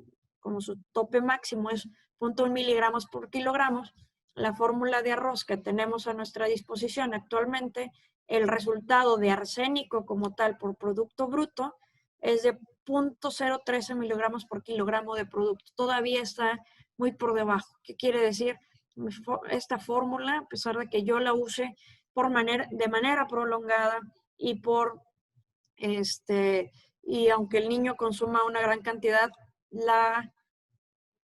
su tope máximo es 0.1 miligramos por kilogramo, la fórmula de arroz que tenemos a nuestra disposición actualmente, el resultado de arsénico como tal por producto bruto es de 0.013 miligramos por kilogramo de producto. Todavía está muy por debajo. ¿Qué quiere decir? Esta fórmula, a pesar de que yo la use de manera prolongada y y aunque el niño consuma una gran cantidad, la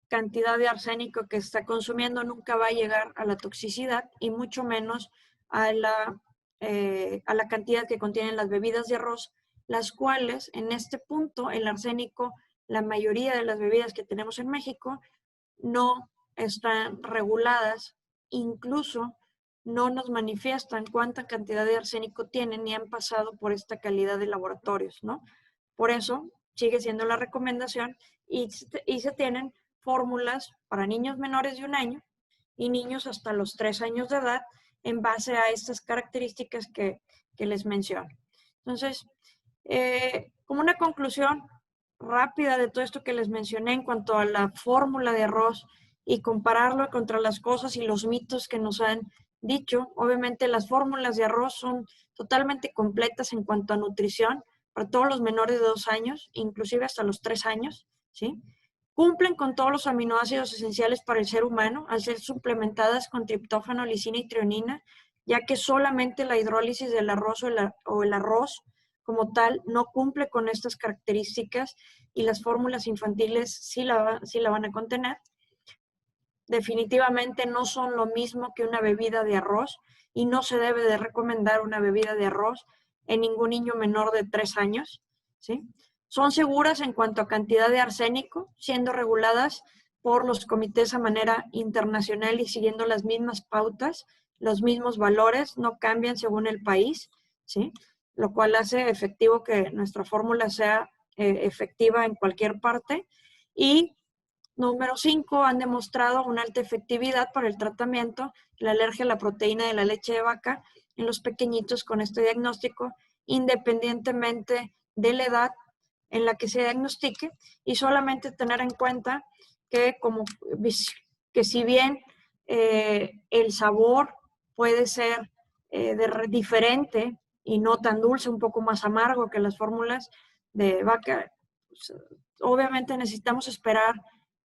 cantidad de arsénico que está consumiendo nunca va a llegar a la toxicidad y mucho menos a la cantidad que contienen las bebidas de arroz, las cuales en este punto el arsénico, la mayoría de las bebidas que tenemos en México no están reguladas, incluso no nos manifiestan cuánta cantidad de arsénico tienen ni han pasado por esta calidad de laboratorios, ¿no? Por eso sigue siendo la recomendación y se tienen fórmulas para niños menores de 1 año y niños hasta los 3 años de edad en base a estas características que les menciono. Entonces, como una conclusión rápida de todo esto que les mencioné en cuanto a la fórmula de arroz y compararlo contra las cosas y los mitos que nos han dicho, obviamente las fórmulas de arroz son totalmente completas en cuanto a nutrición para todos los menores de 2 años, inclusive hasta los 3 años, ¿sí? Cumplen con todos los aminoácidos esenciales para el ser humano al ser suplementadas con triptófano, lisina y trionina, ya que solamente la hidrólisis del arroz o el arroz como tal no cumple con estas características y las fórmulas infantiles sí la van a contener. Definitivamente no son lo mismo que una bebida de arroz y no se debe de recomendar una bebida de arroz en ningún niño menor de 3 años, ¿sí? Son seguras en cuanto a cantidad de arsénico, siendo reguladas por los comités a manera internacional y siguiendo las mismas pautas, los mismos valores, no cambian según el país, ¿sí? Lo cual hace efectivo que nuestra fórmula sea efectiva en cualquier parte. Y número 5, han demostrado una alta efectividad para el tratamiento de la alergia a la proteína de la leche de vaca en los pequeñitos con este diagnóstico, independientemente de la edad en la que se diagnostique, y solamente tener en cuenta que, que si bien el sabor puede ser diferente y no tan dulce, un poco más amargo que las fórmulas de vaca, pues, obviamente necesitamos esperar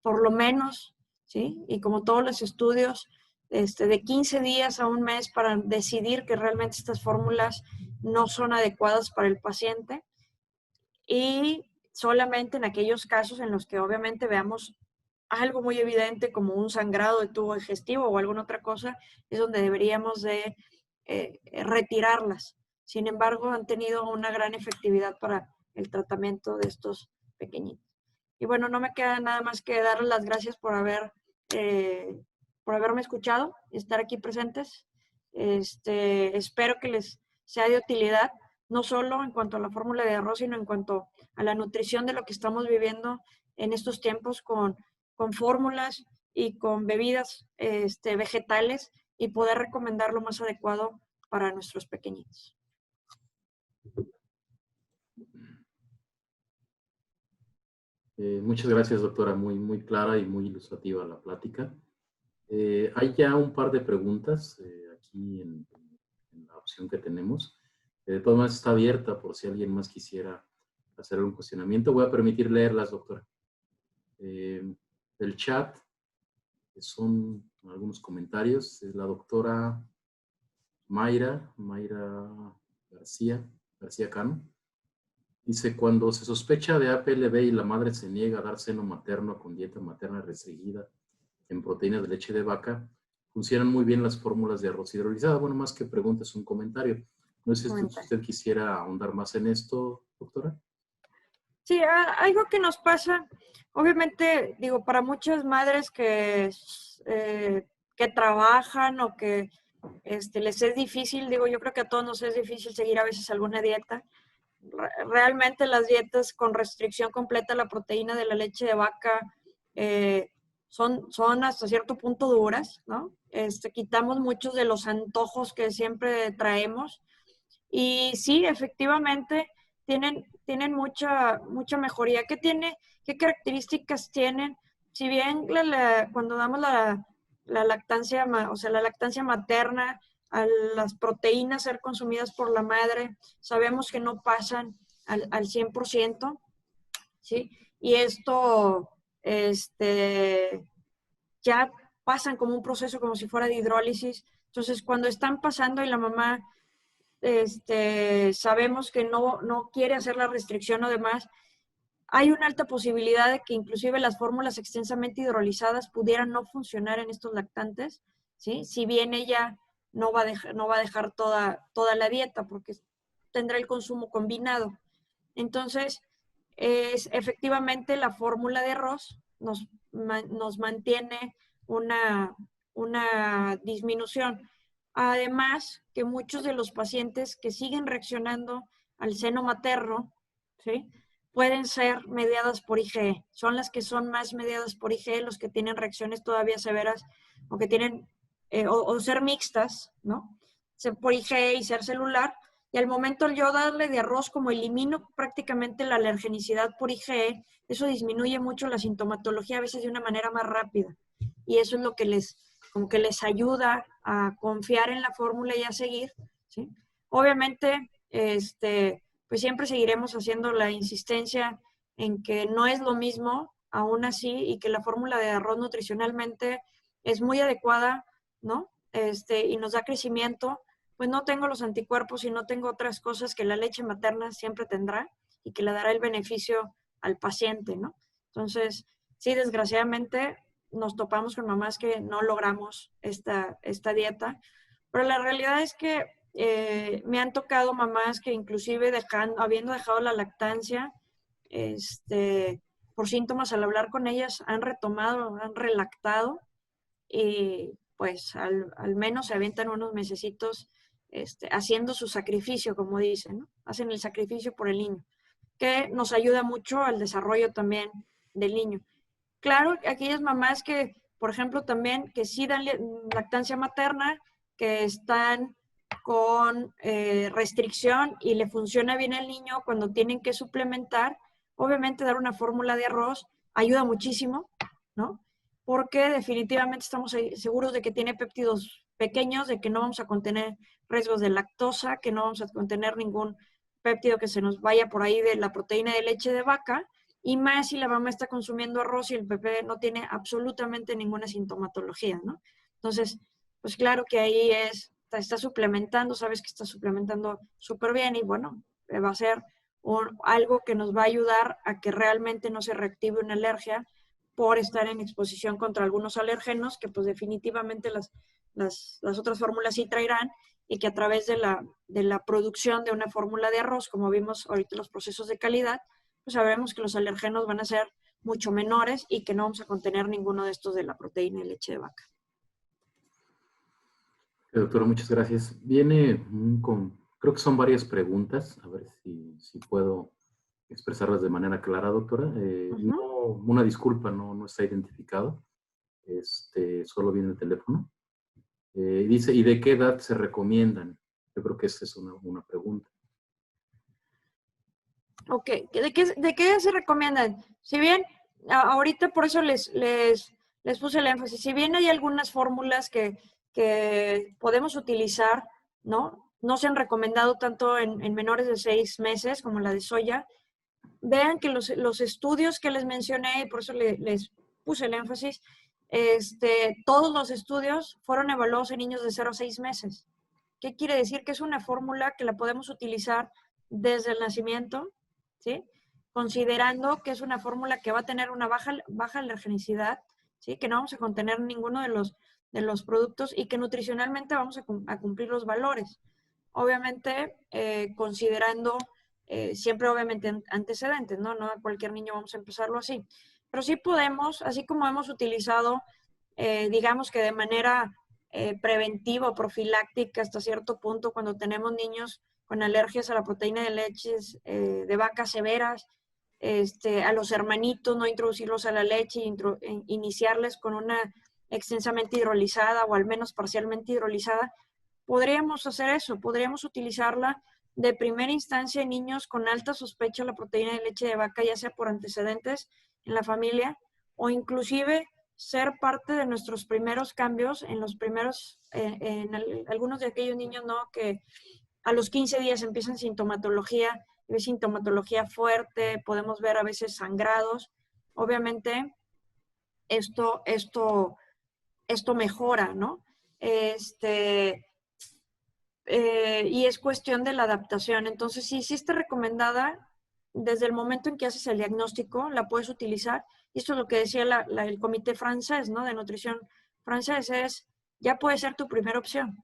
por lo menos, ¿sí? Y como todos los estudios, de 15 días a un mes para decidir que realmente estas fórmulas no son adecuadas para el paciente, y solamente en aquellos casos en los que obviamente veamos algo muy evidente como un sangrado de tubo digestivo o alguna otra cosa, es donde deberíamos de retirarlas. Sin embargo, han tenido una gran efectividad para el tratamiento de estos pequeñitos. Y bueno, no me queda nada más que darles las gracias por haberme escuchado y estar aquí presentes. Espero que les sea de utilidad, no solo en cuanto a la fórmula de arroz, sino en cuanto a la nutrición de lo que estamos viviendo en estos tiempos con fórmulas y con bebidas vegetales, y poder recomendar lo más adecuado para nuestros pequeñitos. Muchas gracias, doctora. Muy, muy clara y muy ilustrativa la plática. Hay ya un par de preguntas aquí en la opción que tenemos. De todas maneras está abierta por si alguien más quisiera hacer un cuestionamiento. Voy a permitir leerlas, doctora. Del chat, que son algunos comentarios. La doctora Mayra García Cano. Dice, cuando se sospecha de APLB y la madre se niega a dar seno materno con dieta materna restringida en proteínas de leche de vaca, funcionan muy bien las fórmulas de arroz hidrolizado. Bueno, más que preguntas, es un comentario. No sé si usted quisiera ahondar más en esto, doctora. Sí, algo que nos pasa, obviamente, digo, para muchas madres que trabajan o que les es difícil, digo, yo creo que a todos nos es difícil seguir a veces alguna dieta. Realmente las dietas con restricción completa a la proteína de la leche de vaca son hasta cierto punto duras, ¿no? Quitamos muchos de los antojos que siempre traemos, y sí, efectivamente tienen mucha mejoría. ¿Qué características tienen? Si bien cuando damos la lactancia, o sea, la lactancia materna, a las proteínas ser consumidas por la madre, sabemos que no pasan al 100%, ¿sí? Y esto, ya pasan como un proceso como si fuera de hidrólisis. Entonces, cuando están pasando y la mamá, sabemos que no quiere hacer la restricción o demás, hay una alta posibilidad de que inclusive las fórmulas extensamente hidrolizadas pudieran no funcionar en estos lactantes, ¿sí? Si bien ella no va a dejar toda la dieta, porque tendrá el consumo combinado. Entonces, efectivamente la fórmula de arroz nos mantiene una disminución. Además, que muchos de los pacientes que siguen reaccionando al seno materno, ¿sí?, pueden ser mediadas por IgE. Son las que son más mediadas por IgE, los que tienen reacciones todavía severas o que tienen, o ser mixtas, ¿no? Ser por IgE y ser celular. Y al momento yo darle de arroz, como elimino prácticamente la alergenicidad por IgE, eso disminuye mucho la sintomatología, a veces de una manera más rápida. Y eso es lo que les ayuda a confiar en la fórmula y a seguir, ¿sí? Obviamente, pues siempre seguiremos haciendo la insistencia en que no es lo mismo, aún así, y que la fórmula de arroz nutricionalmente es muy adecuada, ¿no? Y nos da crecimiento, pues no tengo los anticuerpos y no tengo otras cosas que la leche materna siempre tendrá y que le dará el beneficio al paciente, ¿no? Entonces, sí, desgraciadamente nos topamos con mamás que no logramos esta dieta, pero la realidad es que me han tocado mamás que inclusive habiendo dejado la lactancia, por síntomas al hablar con ellas, han retomado, han relactado y pues al menos se avientan unos mesecitos haciendo su sacrificio, como dicen, ¿no? Hacen el sacrificio por el niño, que nos ayuda mucho al desarrollo también del niño. Claro, aquellas mamás que, por ejemplo, también que sí dan lactancia materna, que están con restricción y le funciona bien al niño cuando tienen que suplementar, obviamente dar una fórmula de arroz ayuda muchísimo, ¿no? Porque definitivamente estamos seguros de que tiene péptidos pequeños, de que no vamos a contener riesgos de lactosa, que no vamos a contener ningún péptido que se nos vaya por ahí de la proteína de leche de vaca, y más si la mamá está consumiendo arroz y el bebé no tiene absolutamente ninguna sintomatología, ¿no? Entonces, pues claro que ahí está suplementando, sabes que está suplementando súper bien y bueno, va a ser algo que nos va a ayudar a que realmente no se reactive una alergia por estar en exposición contra algunos alergenos que pues definitivamente las otras fórmulas sí traerán, y que a través de la producción de una fórmula de arroz, como vimos ahorita los procesos de calidad, pues sabemos que los alergenos van a ser mucho menores y que no vamos a contener ninguno de estos de la proteína de leche de vaca. Doctora, muchas gracias. Viene creo que son varias preguntas, a ver si puedo expresarlas de manera clara, doctora. No, una disculpa, no está identificado, solo viene el teléfono. Dice, ¿y de qué edad se recomiendan? Yo creo que esa es una pregunta. Ok, ¿de qué se recomiendan? Si bien, ahorita por eso les puse el énfasis, si bien hay algunas fórmulas que podemos utilizar, ¿no? No se han recomendado tanto en menores de 6 meses como la de soya. Vean que los estudios que les mencioné, y por eso les puse el énfasis, todos los estudios fueron evaluados en niños de 0 a 6 meses. ¿Qué quiere decir? Que es una fórmula que la podemos utilizar desde el nacimiento, ¿sí? Considerando que es una fórmula que va a tener una baja alergenicidad, ¿sí? Que no vamos a contener ninguno de los productos y que nutricionalmente vamos a cumplir los valores. Obviamente, considerando siempre obviamente antecedentes, ¿no? No a cualquier niño vamos a empezarlo así. Pero sí podemos, así como hemos utilizado, digamos que de manera preventiva o profiláctica hasta cierto punto cuando tenemos niños con alergias a la proteína de leches de vaca severas, a los hermanitos no introducirlos a la leche, iniciarles con una extensamente hidrolizada o al menos parcialmente hidrolizada. Podríamos hacer eso, podríamos utilizarla de primera instancia en niños con alta sospecha de la proteína de leche de vaca, ya sea por antecedentes en la familia o inclusive ser parte de nuestros primeros cambios en los primeros, en algunos de aquellos niños, ¿no? Que a los 15 días empiezan sintomatología fuerte, podemos ver a veces sangrados. Obviamente, esto mejora, ¿no? Y es cuestión de la adaptación. Entonces, si sí está recomendada, desde el momento en que haces el diagnóstico, la puedes utilizar. Y esto es lo que decía el comité francés, ¿no? De nutrición francés, ya puede ser tu primera opción.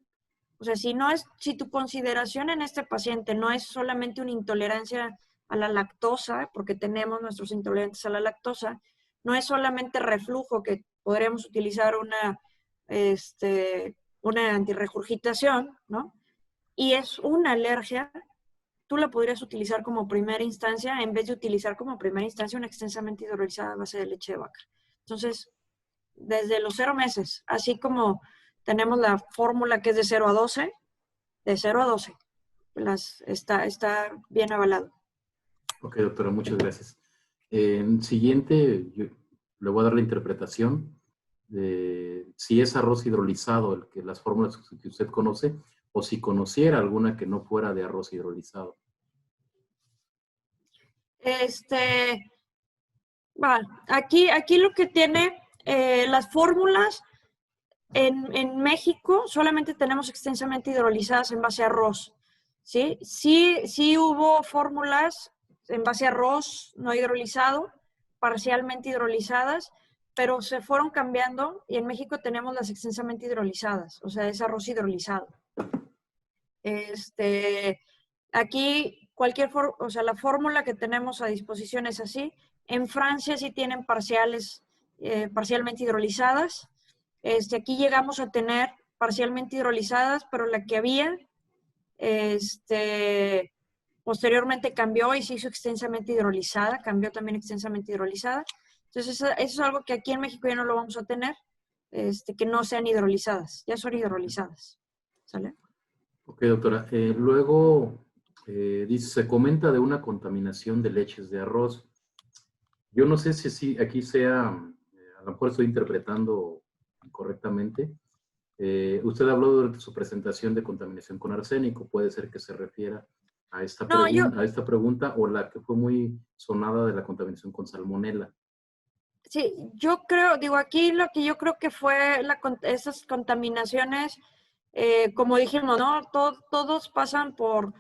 O sea, si tu consideración en este paciente no es solamente una intolerancia a la lactosa, porque tenemos nuestros intolerantes a la lactosa, no es solamente reflujo, que podríamos utilizar una antirregurgitación, ¿no? Y es una alergia, tú la podrías utilizar como primera instancia en vez de utilizar como primera instancia una extensamente hidrolizada a base de leche de vaca. Entonces, desde los 0 meses, así como tenemos la fórmula que es de 0 a 12, de 0 a 12, está bien avalado. Ok, doctora, muchas gracias. Siguiente, yo le voy a dar la interpretación de si es arroz hidrolizado, las fórmulas que usted conoce, o si conociera alguna que no fuera de arroz hidrolizado. Aquí lo que tiene las fórmulas, En México solamente tenemos extensamente hidrolizadas en base a arroz, ¿sí? Sí hubo fórmulas en base a arroz no hidrolizado, parcialmente hidrolizadas, pero se fueron cambiando y en México tenemos las extensamente hidrolizadas, o sea, es arroz hidrolizado. Aquí o sea, la fórmula que tenemos a disposición es así. En Francia sí tienen parcialmente hidrolizadas. Aquí llegamos a tener parcialmente hidrolizadas, pero la que había, posteriormente cambió y se hizo extensamente hidrolizada, cambió también extensamente hidrolizada. Entonces, eso es algo que aquí en México ya no lo vamos a tener, que no sean hidrolizadas, ya son hidrolizadas. ¿Sale? Ok, doctora. Luego, dice, se comenta de una contaminación de leches de arroz. Yo no sé si aquí sea, a lo mejor estoy interpretando incorrectamente. Usted habló durante su presentación de contaminación con arsénico. Puede ser que se refiera a esta, No, a esta pregunta o la que fue muy sonada de la contaminación con salmonela. sí, yo creo, digo, aquí lo que yo creo que fue esas contaminaciones, como dijimos, ¿no? Todos pasan por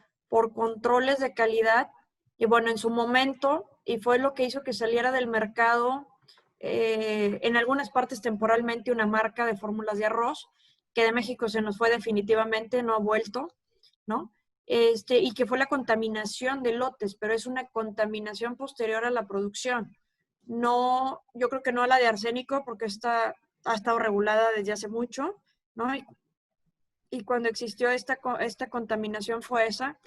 controles de calidad y bueno, en su momento, y fue lo que hizo que saliera del mercado en algunas partes temporalmente una marca de fórmulas de arroz, que de México se nos fue definitivamente, no ha vuelto, ¿no? Y que fue la contaminación de lotes, pero es una contaminación posterior a la producción. No, yo creo que no a la de arsénico, porque ha estado regulada desde hace mucho, ¿no? Y cuando existió esta contaminación fue esa.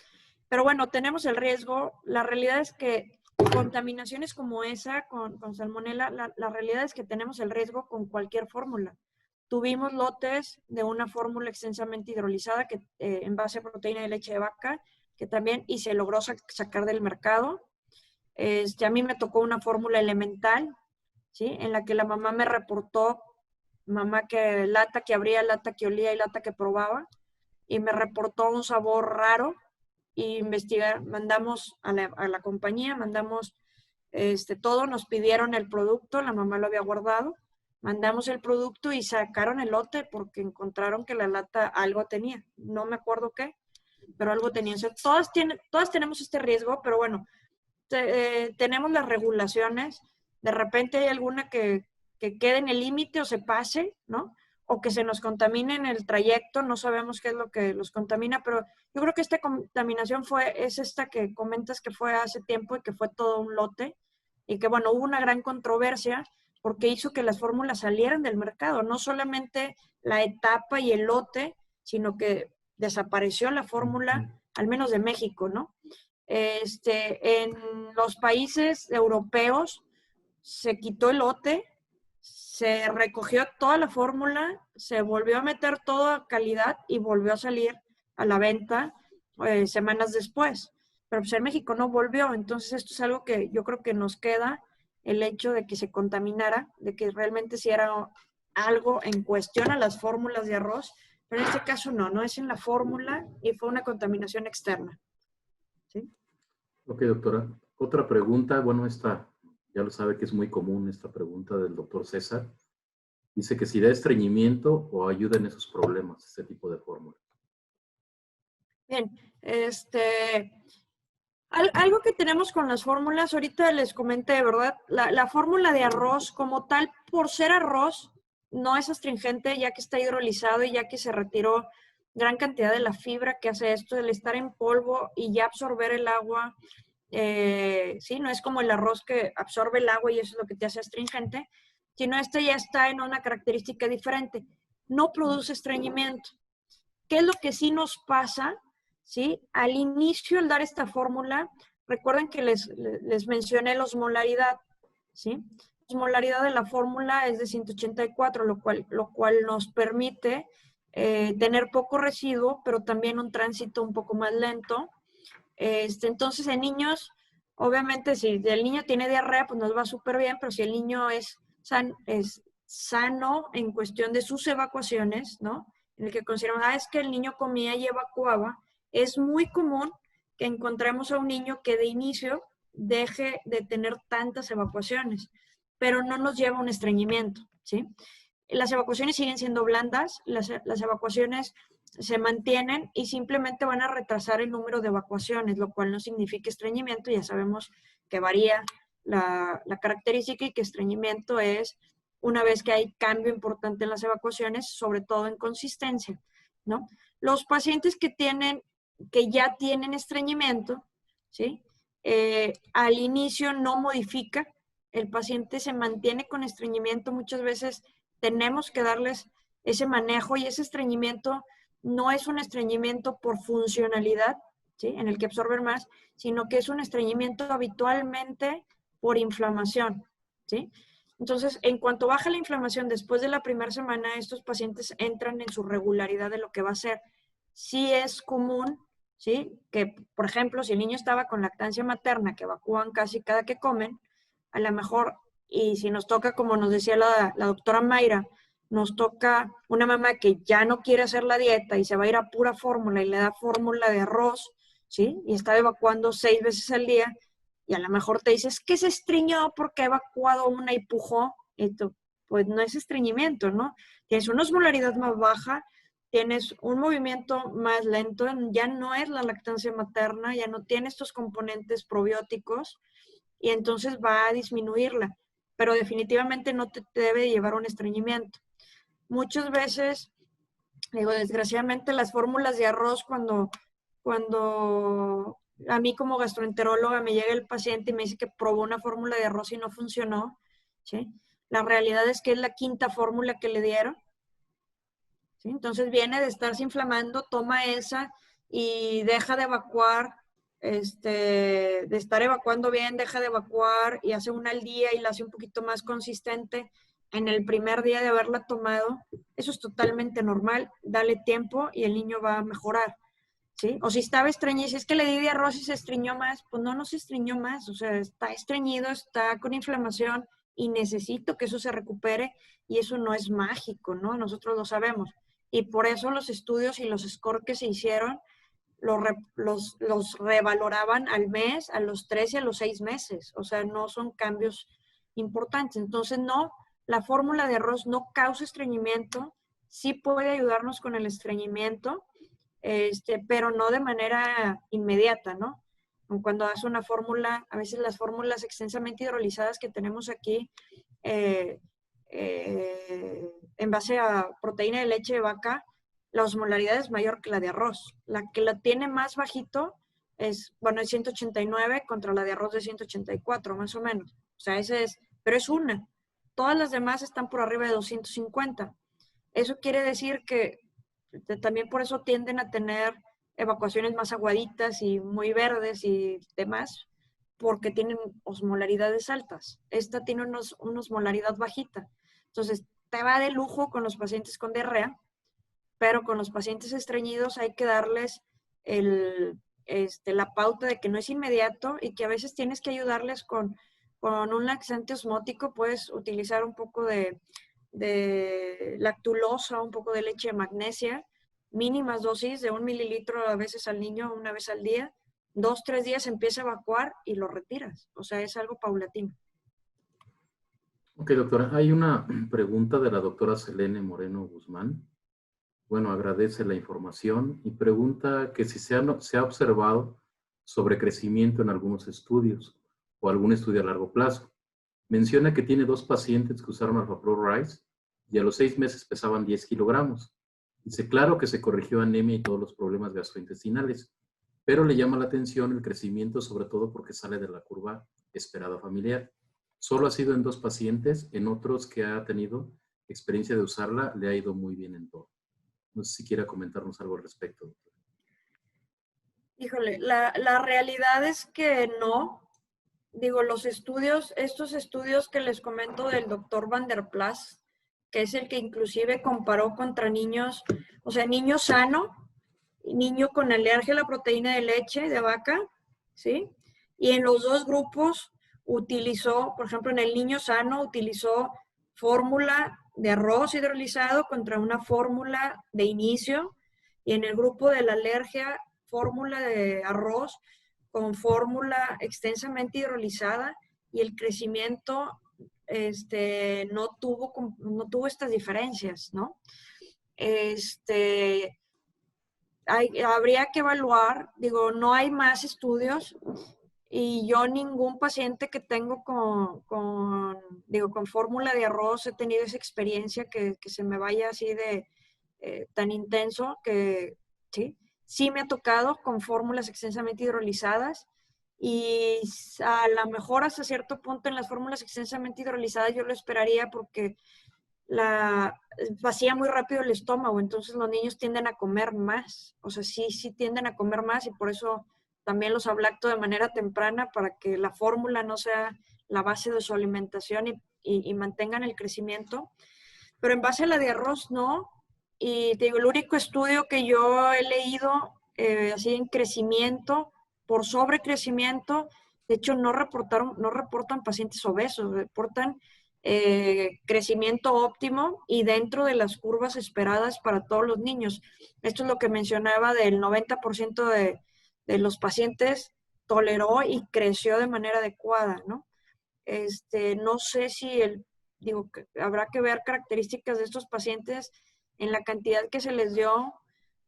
Pero bueno, tenemos el riesgo. La realidad es que contaminaciones como esa, con salmonela, la realidad es que tenemos el riesgo con cualquier fórmula. Tuvimos lotes de una fórmula extensamente hidrolizada que, en base a proteína de leche de vaca, que también, y se logró sacar del mercado. A mí me tocó una fórmula elemental, ¿sí? En la que la mamá me reportó, mamá que lata que abría, lata que olía y lata que probaba, y me reportó un sabor raro, y investigar, mandamos a la compañía, mandamos todo, nos pidieron el producto, la mamá lo había guardado, mandamos el producto y sacaron el lote porque encontraron que la lata algo tenía, no me acuerdo qué, pero algo tenía. O sea, todas tenemos este riesgo, pero bueno, tenemos las regulaciones, de repente hay alguna que quede en el límite o se pase, ¿no? O que se nos contamine en el trayecto, no sabemos qué es lo que los contamina, pero yo creo que esta contaminación es esta que comentas que fue hace tiempo y que fue todo un lote, y que bueno, hubo una gran controversia porque hizo que las fórmulas salieran del mercado, no solamente la etapa y el lote, sino que desapareció la fórmula, al menos de México, ¿no? En los países europeos se quitó el lote, se recogió toda la fórmula, se volvió a meter toda calidad y volvió a salir a la venta semanas después. Pero pues en México no volvió, entonces esto es algo que yo creo que nos queda, el hecho de que se contaminara, de que realmente si era algo en cuestión a las fórmulas de arroz, pero en este caso no es en la fórmula y fue una contaminación externa. ¿Sí? Ok, doctora. Otra pregunta, bueno, esta ya lo sabe que es muy común, esta pregunta del doctor César. Dice que si da estreñimiento o ayuda en esos problemas, este tipo de fórmula. Bien, algo que tenemos con las fórmulas, ahorita les comenté, ¿verdad? La fórmula de arroz como tal, por ser arroz, no es astringente ya que está hidrolizado y ya que se retiró gran cantidad de la fibra que hace esto, el estar en polvo y ya absorber el agua. Sí, no es como el arroz que absorbe el agua y eso es lo que te hace astringente, sino ya está en una característica diferente. No produce estreñimiento. ¿Qué es lo que sí nos pasa? ¿Sí? Al inicio, al dar esta fórmula, recuerden que les mencioné la osmolaridad, ¿sí? La osmolaridad de la fórmula es de 184, lo cual nos permite tener poco residuo, pero también un tránsito un poco más lento. Entonces, en niños, obviamente, si el niño tiene diarrea, pues nos va súper bien, pero si el niño es sano en cuestión de sus evacuaciones, ¿no? En el que consideramos, es que el niño comía y evacuaba, es muy común que encontremos a un niño que de inicio deje de tener tantas evacuaciones, pero no nos lleva a un estreñimiento, ¿sí? las evacuaciones siguen siendo blandas, las evacuaciones se mantienen y simplemente van a retrasar el número de evacuaciones, lo cual no significa estreñimiento. Ya sabemos que varía la característica y que estreñimiento es una vez que hay cambio importante en las evacuaciones, sobre todo en consistencia, ¿no? Los pacientes que ya tienen estreñimiento, ¿sí? Al inicio no modifica, el paciente se mantiene con estreñimiento, muchas veces tenemos que darles ese manejo y ese estreñimiento no es un estreñimiento por funcionalidad, ¿sí? En el que absorben más, sino que es un estreñimiento habitualmente por inflamación, ¿sí? Entonces, en cuanto baja la inflamación después de la primera semana, estos pacientes entran en su regularidad de lo que va a ser. Sí es común, ¿sí? Que, por ejemplo, si el niño estaba con lactancia materna, que evacúan casi cada que comen, a lo mejor, y si nos toca, como nos decía la doctora Mayra, nos toca una mamá que ya no quiere hacer la dieta y se va a ir a pura fórmula y le da fórmula de arroz, ¿sí? Y está evacuando 6 veces al día, y a lo mejor te dices que se estreñó porque ha evacuado una y pujó, y tú, pues no es estreñimiento, ¿no? Tienes una osmolaridad más baja, tienes un movimiento más lento, ya no es la lactancia materna, ya no tiene estos componentes probióticos, y entonces va a disminuirla, pero definitivamente no te debe llevar a un estreñimiento. Muchas veces, digo, desgraciadamente las fórmulas de arroz, cuando a mí como gastroenteróloga me llega el paciente y me dice que probó una fórmula de arroz y no funcionó, ¿sí? La realidad es que es la quinta fórmula que le dieron, ¿sí? Entonces viene de estarse inflamando, toma esa y deja de evacuar, de estar evacuando bien, deja de evacuar y hace una al día y la hace un poquito más consistente en el primer día de haberla tomado. Eso es totalmente normal, dale tiempo y el niño va a mejorar, ¿sí? O si estaba estreñido, si es que le di de arroz y se estreñó más, pues no se estreñó más, o sea, está estreñido, está con inflamación y necesito que eso se recupere, y eso no es mágico, ¿no? Nosotros lo sabemos. Y por eso los estudios y los scores que se hicieron los revaloraban al mes, a los 3 y a los 6 meses. O sea, no son cambios importantes. Entonces, no, la fórmula de arroz no causa estreñimiento, sí puede ayudarnos con el estreñimiento, pero no de manera inmediata, ¿no? Cuando hace una fórmula, a veces las fórmulas extensamente hidrolizadas que tenemos aquí, en base a proteína de leche de vaca, la osmolaridad es mayor que la de arroz. La que la tiene más bajito es 189 contra la de arroz de 184, más o menos. O sea, pero es una. Todas las demás están por arriba de 250. Eso quiere decir que también por eso tienden a tener evacuaciones más aguaditas y muy verdes y demás, porque tienen osmolaridades altas. Esta tiene una osmolaridad bajita. Entonces, te va de lujo con los pacientes con diarrea, pero con los pacientes estreñidos hay que darles la pauta de que no es inmediato y que a veces tienes que ayudarles con un laxante osmótico. Puedes utilizar un poco de lactulosa, un poco de leche de magnesia, mínimas dosis de 1 mililitro a veces al niño, una vez al día. 2, 3 días empieza a evacuar y lo retiras. O sea, es algo paulatino. Ok, doctora. Hay una pregunta de la doctora Selene Moreno Guzmán. Bueno, agradece la información y pregunta que si se ha observado sobrecrecimiento en algunos estudios o algún estudio a largo plazo. Menciona que tiene 2 pacientes que usaron Alfapro Rise y a los 6 meses pesaban 10 kilogramos. Dice, claro que se corrigió anemia y todos los problemas gastrointestinales, pero le llama la atención el crecimiento, sobre todo porque sale de la curva esperada familiar. Solo ha sido en 2 pacientes, en otros que ha tenido experiencia de usarla, le ha ido muy bien en todo. No sé si quiera comentarnos algo al respecto, doctor. Híjole, la realidad es que no. Digo, estos estudios que les comento del doctor Van der Plas, que es el que inclusive comparó contra niños, o sea, niño sano, niño con alergia a la proteína de leche de vaca, ¿sí? Y en los 2 grupos utilizó, por ejemplo, en el niño sano utilizó fórmula de arroz hidrolizado contra una fórmula de inicio, y en el grupo de la alergia, fórmula de arroz con fórmula extensamente hidrolizada, y el crecimiento no tuvo estas diferencias, ¿no? Habría que evaluar, digo, no hay más estudios y yo ningún paciente que tengo con fórmula de arroz he tenido esa experiencia que se me vaya así de tan intenso que sí me ha tocado con fórmulas extensamente hidrolizadas y a lo mejor hasta cierto punto en las fórmulas extensamente hidrolizadas yo lo esperaría porque vacía muy rápido el estómago, entonces los niños tienden a comer más, o sea, sí tienden a comer más y por eso también los ablacto de manera temprana para que la fórmula no sea la base de su alimentación y mantengan el crecimiento. Pero en base a la de arroz, no. Y te digo, el único estudio que yo he leído así en crecimiento, por sobrecrecimiento, de hecho no reportan pacientes obesos, reportan crecimiento óptimo y dentro de las curvas esperadas para todos los niños. Esto es lo que mencionaba del 90% de los pacientes toleró y creció de manera adecuada, ¿no? No sé si habrá que ver características de estos pacientes en la cantidad que se les dio,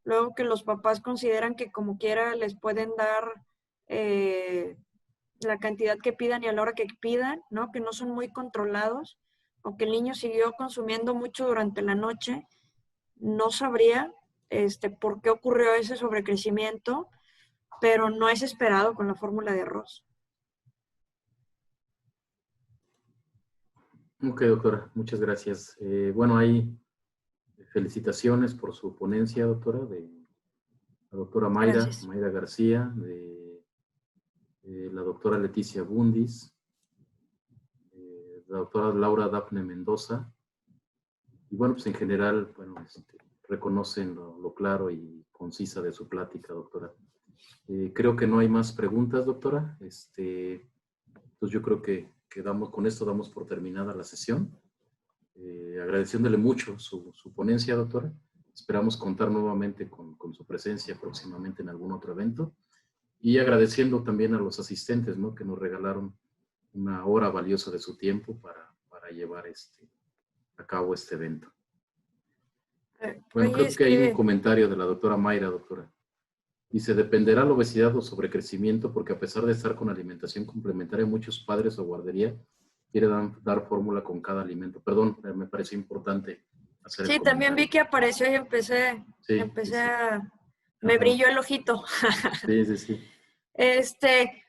luego que los papás consideran que como quiera les pueden dar la cantidad que pidan y a la hora que pidan, ¿no? Que no son muy controlados, o que el niño siguió consumiendo mucho durante la noche. No sabría por qué ocurrió ese sobrecrecimiento, pero no es esperado con la fórmula de arroz. Ok, doctora, muchas gracias. Bueno, hay felicitaciones por su ponencia, doctora, de la doctora Mayra García, de la doctora Leticia Bundis, la doctora Laura Dafne Mendoza. Y bueno, pues en general, bueno, reconocen lo claro y concisa de su plática, doctora. Creo que no hay más preguntas, doctora. Entonces yo creo que con esto damos por terminada la sesión. Agradeciéndole mucho su ponencia, doctora. Esperamos contar nuevamente con su presencia próximamente en algún otro evento. Y agradeciendo también a los asistentes, ¿no? Que nos regalaron una hora valiosa de su tiempo para llevar a cabo este evento. Bueno, creo que hay un comentario de la doctora Mayra, doctora. Dice, dependerá la obesidad o sobrecrecimiento porque a pesar de estar con alimentación complementaria, muchos padres o guardería quieren dar fórmula con cada alimento. Perdón, me pareció importante hacer el comentario. También vi que apareció y empecé a... Me brilló el ojito. Sí.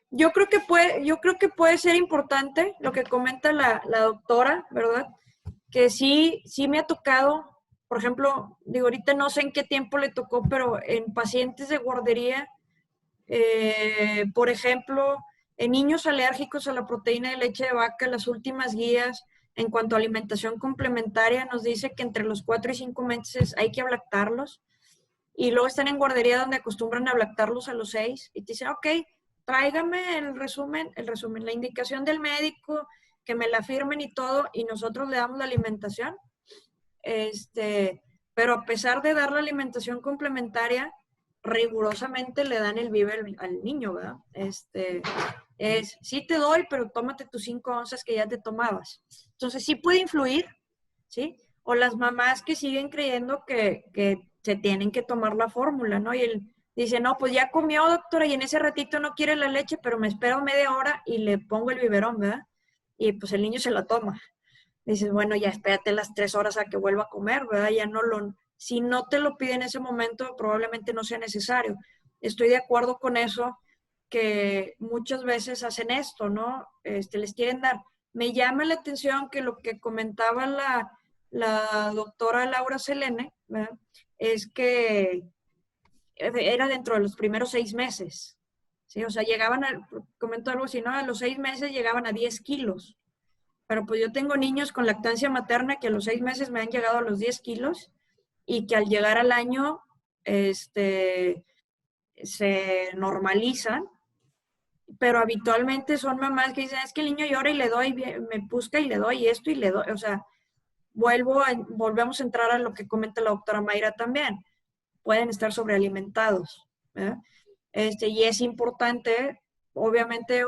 Yo creo que puede ser importante lo que comenta la doctora, ¿verdad? Que sí me ha tocado, por ejemplo, digo, ahorita no sé en qué tiempo le tocó, pero en pacientes de guardería, por ejemplo, en niños alérgicos a la proteína de leche de vaca, las últimas guías en cuanto a alimentación complementaria nos dice que entre los 4 y 5 meses hay que ablactarlos. Y luego están en guardería donde acostumbran a ablactarlos a los 6 y te dicen, ok, tráigame el resumen, la indicación del médico, que me la firmen y todo, y nosotros le damos la alimentación. Pero a pesar de dar la alimentación complementaria, rigurosamente le dan el biber al niño, ¿verdad? Sí te doy, pero tómate tus 5 onzas que ya te tomabas. Entonces sí puede influir, ¿sí? O las mamás que siguen creyendo que se tienen que tomar la fórmula, ¿no? Y él dice, no, pues ya comió, doctora, y en ese ratito no quiere la leche, pero me espero media hora y le pongo el biberón, ¿verdad? Y pues el niño se la toma. Dices, bueno, ya espérate las 3 horas a que vuelva a comer, ¿verdad? Si no te lo pide en ese momento, probablemente no sea necesario. Estoy de acuerdo con eso, que muchas veces hacen esto, ¿no? Les quieren dar. Me llama la atención que lo que comentaba la doctora Laura Selene, ¿verdad? Es que era dentro de los primeros 6 meses, ¿sí? O sea, comentó algo así, ¿no? A los 6 meses llegaban a 10 kilos. Pero pues yo tengo niños con lactancia materna que a los 6 meses me han llegado a los 10 kilos y que al llegar al año se normalizan, pero habitualmente son mamás que dicen, es que el niño llora y le doy, me busca y le doy esto y le doy, o sea, volvemos a entrar a lo que comenta la doctora Mayra también, pueden estar sobrealimentados, ¿verdad? Y es importante, obviamente,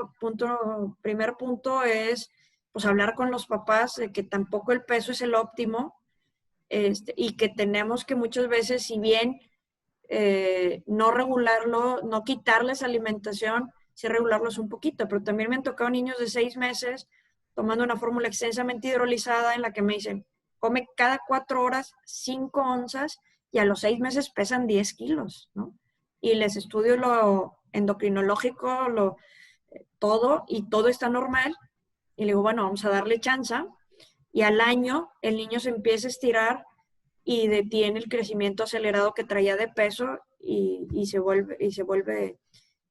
primer punto es pues hablar con los papás de que tampoco el peso es el óptimo, y que tenemos que muchas veces, si bien no regularlo, no quitarles alimentación, sí regularlos un poquito, pero también me han tocado niños de 6 meses tomando una fórmula extensamente hidrolizada en la que me dicen, come cada 4 horas 5 onzas y a los 6 meses pesan 10 kilos, ¿no? Y les estudio lo endocrinológico, todo, y todo está normal. Y le digo, bueno, vamos a darle chance. Y al año el niño se empieza a estirar y detiene el crecimiento acelerado que traía de peso y se vuelve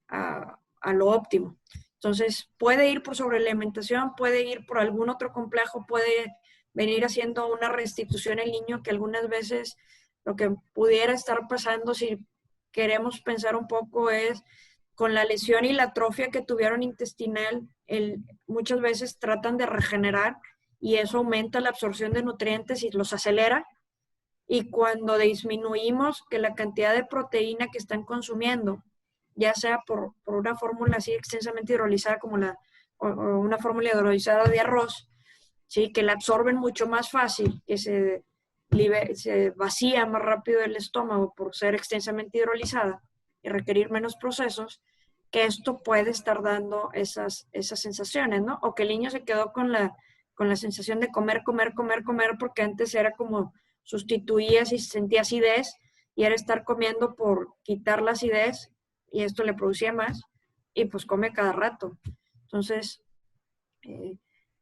a lo óptimo. Entonces, puede ir por sobrealimentación, puede ir por algún otro complejo, puede venir haciendo una restitución el niño, que algunas veces lo que pudiera estar pasando, si queremos pensar un poco, es con la lesión y la atrofia que tuvieron intestinal, muchas veces tratan de regenerar y eso aumenta la absorción de nutrientes y los acelera. Y cuando disminuimos que la cantidad de proteína que están consumiendo, ya sea por una fórmula así extensamente hidrolizada como o una fórmula hidrolizada de arroz, ¿sí? Que la absorben mucho más fácil, que se vacía más rápido el estómago por ser extensamente hidrolizada y requerir menos procesos, que esto puede estar dando esas sensaciones, ¿no? O que el niño se quedó con la sensación de comer, porque antes era como sustituías y sentía acidez y era estar comiendo por quitar la acidez y esto le producía más y pues come cada rato. Entonces,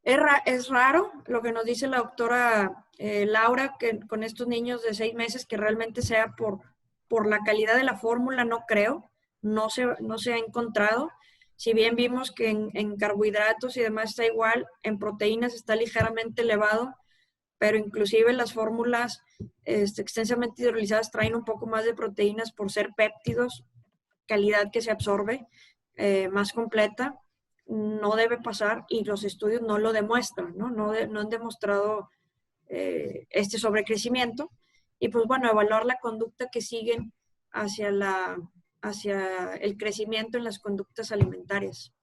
es raro lo que nos dice la doctora Laura, que con estos niños de 6 meses que realmente sea por la calidad de la fórmula, no creo, no se ha encontrado. Si bien vimos que en carbohidratos y demás está igual, en proteínas está ligeramente elevado, pero inclusive las fórmulas extensamente hidrolizadas traen un poco más de proteínas por ser péptidos, calidad que se absorbe más completa. No debe pasar y los estudios no lo demuestran, ¿no? No han demostrado este sobrecrecimiento. Y pues bueno, evaluar la conducta que siguen hacia el crecimiento en las conductas alimentarias.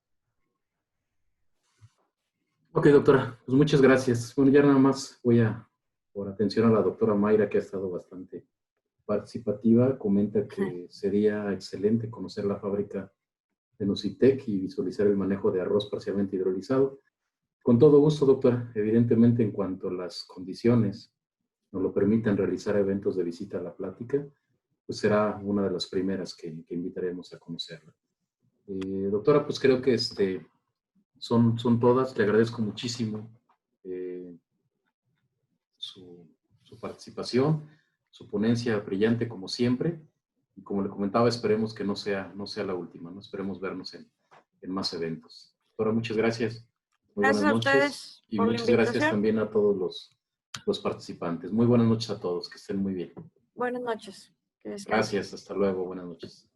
Ok, doctora, pues muchas gracias. Bueno, ya nada más por atención a la doctora Mayra, que ha estado bastante participativa, comenta que sería excelente conocer la fábrica de Nocitec y visualizar el manejo de arroz parcialmente hidrolizado. Con todo gusto, doctora. Evidentemente, en cuanto a las condiciones nos lo permitan realizar eventos de visita a la plática, pues será una de las primeras que invitaremos a conocerla. Doctora, pues creo que son todas. Le agradezco muchísimo su participación, su ponencia brillante como siempre. Y como le comentaba, esperemos que no sea la última, ¿no? Esperemos vernos en más eventos. Doctora, muchas gracias. Muy Gracias buenas a noches. ustedes Y por la muchas gracias invitación. también a todos los participantes. Muy buenas noches a todos. Que estén muy bien. Buenas noches. Que descansen. Gracias. Hasta luego. Buenas noches.